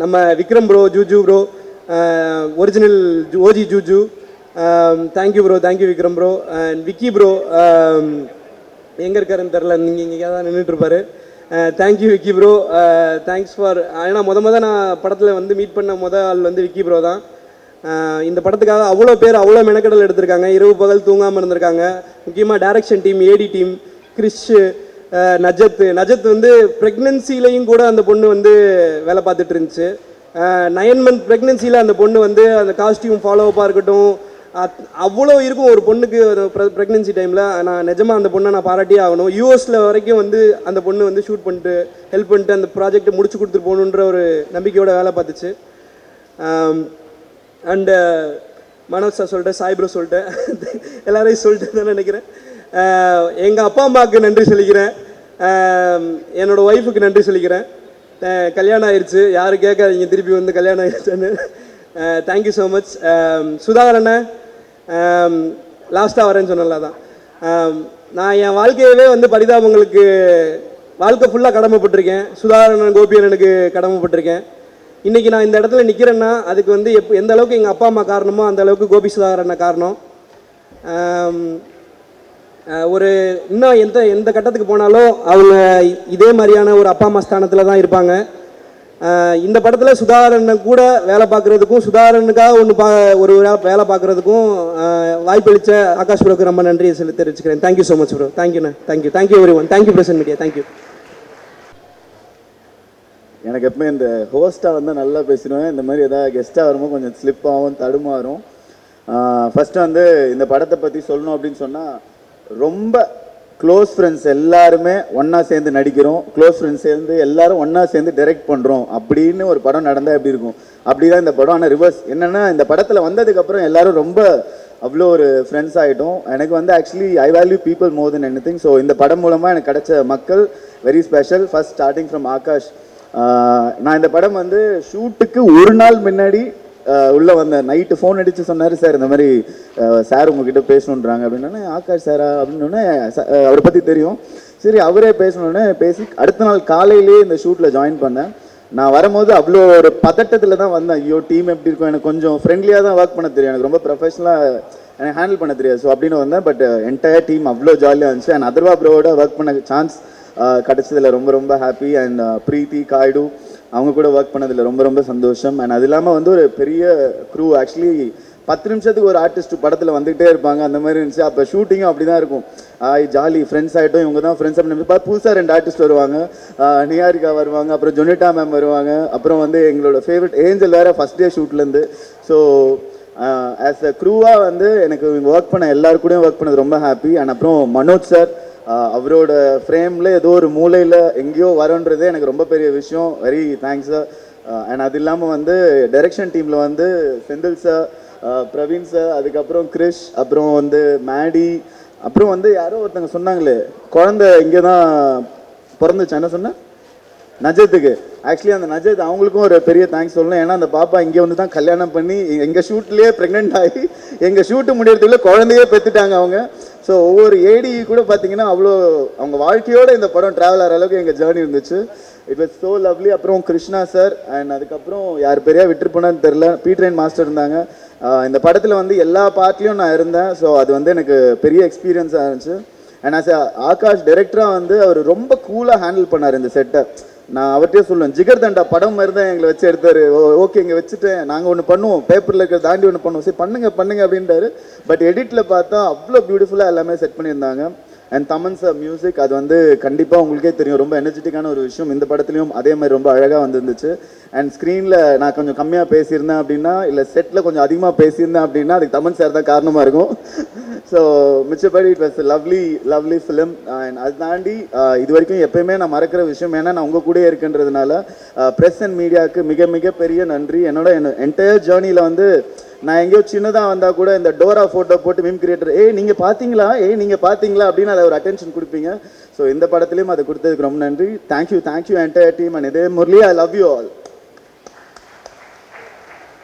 நம்ம Vikram bro, Juju bro, original OG Juju, thank you bro, thank you Vikram bro. And Vicky bro எங்கே இருக்காருன்னு தெரில, இங்கே தான் நின்றுட்டுருப்பார். Thank you Vicky bro, thanks for. ஏன்னா முத நான் படத்தில் வந்து மீட் பண்ண ஆள் வந்து விக்கி ப்ரோ தான். இந்த படத்துக்காக அவ்வளோ பேர் அவ்வளோ மெனக்கடல் எடுத்திருக்காங்க, இரவு பகல் தூங்காமல் இருந்திருக்காங்க. முக்கியமாக டைரக்ஷன் டீம், ஏடி டீம், கிறிஷ், நஜத் வந்து ப்ரெக்னென்சிலையும் கூட அந்த பொண்ணு வந்து வேலை பார்த்துட்டு இருந்துச்சு. 9 மந்த் ப்ரெக்னென்சியில் அந்த பொண்ணு வந்து அந்த காஸ்டியூம் ஃபாலோஅப்பாக இருக்கட்டும், அவ்வளோ இருக்கும் ஒரு பொண்ணுக்கு ப்ரெக்னென்சி டைமில். நான் நிஜமாக அந்த பொண்ணை நான் பாராட்டியே ஆகணும். யூஎஸில் வரைக்கும் வந்து அந்த பொண்ணு வந்து ஷூட் பண்ணிட்டு ஹெல்ப் பண்ணிட்டு அந்த ப்ராஜெக்டை முடிச்சு கொடுத்துட்டு போகணுன்ற ஒரு நம்பிக்கையோட வேலை பார்த்துச்சு. அண்டு மனோஜ் சார் சொல்லிட்டேன், சாய் ப்ரோ சொல்லிட்டேன், எல்லாரையும் சொல்லிட்டு தான் நினைக்கிறேன். எங்கள் அப்பா அம்மாவுக்கு நன்றி சொல்லிக்கிறேன், என்னோடய ஒய்ஃபுக்கு நன்றி சொல்லிக்கிறேன். கல்யாணம் ஆயிடுச்சு, யாரும் கேட்காதீங்க திருப்பி வந்து கல்யாணம் ஆயிடுச்சுன்னு. Thank you so much. சுதாகரண்ணே லாஸ்ட்டாக வரேன்னு சொன்னல தான். நான் என் வாழ்க்கையவே வந்து பரிதாபங்களுக்கு வாழ்க்கை ஃபுல்லாக கடமைப்பட்டிருக்கேன். சுதாகரண்ணன், கோபியண்ணனுக்கு கடமைப்பட்டிருக்கேன். இன்றைக்கி நான் இந்த இடத்துல நிற்கிறேன்னா அதுக்கு வந்து எந்த அளவுக்கு எங்கள் அப்பா அம்மா காரணமோ அந்த அளவுக்கு கோபி சுதாகரண்ணன் காரணம். ஒரு இன்னும் எந்த கட்டத்துக்கு போனாலும் அவங்க இதே மாதிரியான ஒரு அப்பா அம்மா ஸ்தானத்தில் தான் இருப்பாங்க. இந்த படத்தில் சுதாகரன் கூட வேலை பார்க்குறதுக்கும், சுதாகரனுக்காக ஒரு வேலை பார்க்குறதுக்கும் வாய்ப்பளித்த ஆகாஷ் ப்ரோக்கு ரொம்ப நன்றியை தெரிவிச்சுக்கிறேன். Thank you so much bro. தேங்க்யூண்ணே, thank you everyone. Thank you present media, thank you. எனக்கு எப்பவுமே இந்த ஹோஸ்ட்டாக வந்து நல்லா பேசிடுவேன், இந்த மாதிரி எதாவது கெஸ்ட்டாக வரும்போது கொஞ்சம் ஸ்லிப் ஆகும், தடுமாறும். ஃபஸ்ட்டு வந்து இந்த படத்தை பற்றி சொல்லணும் அப்படின்னு சொன்னால், ரொம்ப க்ளோஸ் ஃப்ரெண்ட்ஸ் எல்லாருமே ஒன்றா சேர்ந்து நடிக்கிறோம், க்ளோஸ் ஃப்ரெண்ட்ஸ் சேர்ந்து எல்லாரும் ஒன்றா சேர்ந்து டைரக்ட் பண்ணுறோம் அப்படின்னு ஒரு படம் நடந்தால் எப்படி இருக்கும், அப்படி தான் இந்த படம். ஆனால் ரிவர்ஸ் என்னென்னா, இந்த படத்தில் வந்ததுக்கப்புறம் எல்லாரும் ரொம்ப அவ்வளோ ஒரு ஃப்ரெண்ட்ஸ் ஆகிட்டோம். எனக்கு வந்து actually I value people more then anything. So இந்த படம் மூலமாக எனக்கு கிடைச்ச மக்கள் very special. First starting from Akash. நான் இந்த படம் வந்து ஷூட்டுக்கு ஒரு நாள் முன்னாடி உள்ளே வந்த நைட்டு ஃபோன் அடித்து சொன்னார், சார் இந்த மாதிரி சார் உங்ககிட்ட பேசணுன்றாங்க அப்படின்னோடனே, ஆகாஷ் சாரா அப்படின்னோடனே அவரை பற்றி தெரியும், சரி அவரே பேசணுன்னே பேசி அடுத்த நாள் காலையிலேயே இந்த ஷூட்டில் ஜாயின் பண்ணேன். நான் வரும்போது அவ்வளோ ஒரு பதட்டத்தில் தான் வந்தேன். ஐயோ டீம் எப்படி இருக்கும், எனக்கு கொஞ்சம் ஃப்ரெண்ட்லியாக தான் ஒர்க் பண்ண தெரியும், எனக்கு ரொம்ப ப்ரொஃபஷனலாக எனக்கு ஹேண்டில் பண்ண தெரியாது. ஸோ அப்படின்னு வந்தேன். பட் என்டையர் டீம் அவ்வளோ ஜாலியாக இருந்துச்சு. அண்ட் அதர்வா ப்ரோவோட ஒர்க் பண்ண சான்ஸ் கிடச்சதில் ரொம்ப ரொம்ப ஹாப்பி. அண்ட் ப்ரீத்தி, காய்டு அவங்க கூட ஒர்க் பண்ணதில் ரொம்ப ரொம்ப சந்தோஷம். அண்ட் அது இல்லாமல் வந்து ஒரு பெரிய க்ரூ. ஆக்சுவலி 10 நிமிஷத்துக்கு ஒரு ஆர்டிஸ்ட் படத்தில் வந்துகிட்டே இருப்பாங்க, அந்த மாதிரி இருந்துச்சு. அப்போ ஷூட்டிங்கும் அப்படி தான் இருக்கும். ஜாலி ஃப்ரெண்ட்ஸ் ஆகிட்டோம், இவங்க தான் ஃப்ரெண்ட்ஸ் அப்படின்னு புதுசாக 2 ஆர்டிஸ்ட் வருவாங்க, நியாரிகா வருவாங்க, அப்புறம் ஜொனிட்டா மேம் வருவாங்க, அப்புறம் வந்து எங்களோட ஃபேவரட் ஏஞ்சல் வேறு ஃபஸ்ட் டே ஷூட்லேருந்து. ஸோ ஆஸ் அ க்ரூவாக வந்து எனக்கு ஒர்க் பண்ண எல்லாரு கூடயும் ஒர்க் பண்ணது ரொம்ப ஹாப்பி. அண்ட் அப்புறம் மனோஜ் சார், அவரோட ஃப்ரேமில் ஏதோ ஒரு மூலையில் எங்கேயோ வரன்றதே எனக்கு ரொம்ப பெரிய விஷயம். Very thanks sir. அண்ட் அது இல்லாமல் வந்து டைரக்ஷன் டீமில் வந்து செந்தில் சார், பிரவீன் சார், அதுக்கப்புறம் கிரிஷ், அப்புறம் வந்து மேடி, அப்புறம் வந்து யாரோ ஒருத்தங்க சொன்னாங்களே குழந்தை இங்கே தான் பிறந்துச்சு, என்ன சொன்னேன், நஜத்துக்கு. ஆக்சுவலி அந்த நஜத் அவங்களுக்கும் ஒரு பெரிய தேங்க்ஸ் சொல்லணும். ஏன்னா அந்த பாப்பா இங்கே வந்து தான் கல்யாணம் பண்ணி எங்கள் ஷூட்லேயே ப்ரெக்னென்ட் ஆகி எங்கள் ஷூட்டு முடியறதுக்குள்ளே குழந்தையே பெற்றுட்டாங்க அவங்க. ஸோ ஒவ்வொரு ஏடி கூட பார்த்தீங்கன்னா அவ்வளோ அவங்க வாழ்க்கையோடு இந்த படம் ட்ராவல் ஆகிற அளவுக்கு எங்கள் ஜேர்னி இருந்துச்சு. It was so lovely. அப்புறம் கிருஷ்ணா சார், அண்ட் அதுக்கப்புறம் யார் பெரியா விட்டுருப்போனான்னு தெரில, பீட்ரைன் மாஸ்டர் இருந்தாங்க. இந்த படத்தில் வந்து எல்லா பார்ட்லேயும் நான் இருந்தேன். ஸோ அது வந்து எனக்கு பெரிய எக்ஸ்பீரியன்ஸாக இருந்துச்சு. அண்ட் ஆஸ் ஆகாஷ் டைரக்டராக வந்து அவர் ரொம்ப கூலாக ஹேண்டில் பண்ணார் இந்த செட்டை. நான் அவர்கிட்டயே சொல்லுவேன், ஜிகர் தண்டா படம் மாதிரி தான் எங்களை வச்சு எடுத்தார். ஓகே இங்கே வச்சுட்டேன், நாங்கள் ஒன்று பண்ணுவோம், பேப்பரில் இருக்கிற தாண்டி ஒன்று பண்ணுவோம், சரி பண்ணுங்க அப்படின்றாரு. பட் எடிட்டில் பார்த்தா அவ்வளோ பியூட்டிஃபுல்லாக எல்லாமே செட் பண்ணியிருந்தாங்க. அண்ட் தமன் சார் மியூசிக் அது வந்து கண்டிப்பாக உங்களுக்கே தெரியும், ரொம்ப எனர்ஜெட்டிக்கான ஒரு விஷயம். இந்த படத்துலையும் அதே மாதிரி ரொம்ப அழகாக வந்துருந்துச்சு. அண்ட் ஸ்க்ரீனில் நான் கொஞ்சம் கம்மியாக பேசியிருந்தேன் அப்படின்னா, இல்லை செட்டில் கொஞ்சம் அதிகமாக பேசியிருந்தேன் அப்படின்னா அதுக்கு தமன் சார் தான் காரணமாக இருக்கும். ஸோ மிச்சபடி it was lovely film. And அது தாண்டி இது வரைக்கும் எப்பயுமே நான் மறக்கிற விஷயம், ஏன்னா நான் உங்கள் கூட இருக்கின்றதுனால ப்ரெஸ் அண்ட் மீடியாவுக்கு மிக மிக பெரிய நன்றி. என்னோட என்டையர் ஜேர்னியில் வந்து நான் எங்கேயோ சின்னதாக வந்தால் கூட இந்த டோரா ஃபோட்டோ போட்டு மீம் கிரியேட்டர் நீங்கள் பார்த்தீங்களா அப்படின்னு அதை ஒரு அட்டென்ஷன் கொடுப்பீங்க. ஸோ இந்த படத்துலையும் அதை கொடுத்ததுக்கு ரொம்ப நன்றி. Thank you entire team. அண்ட் இதே Murali, I love you all.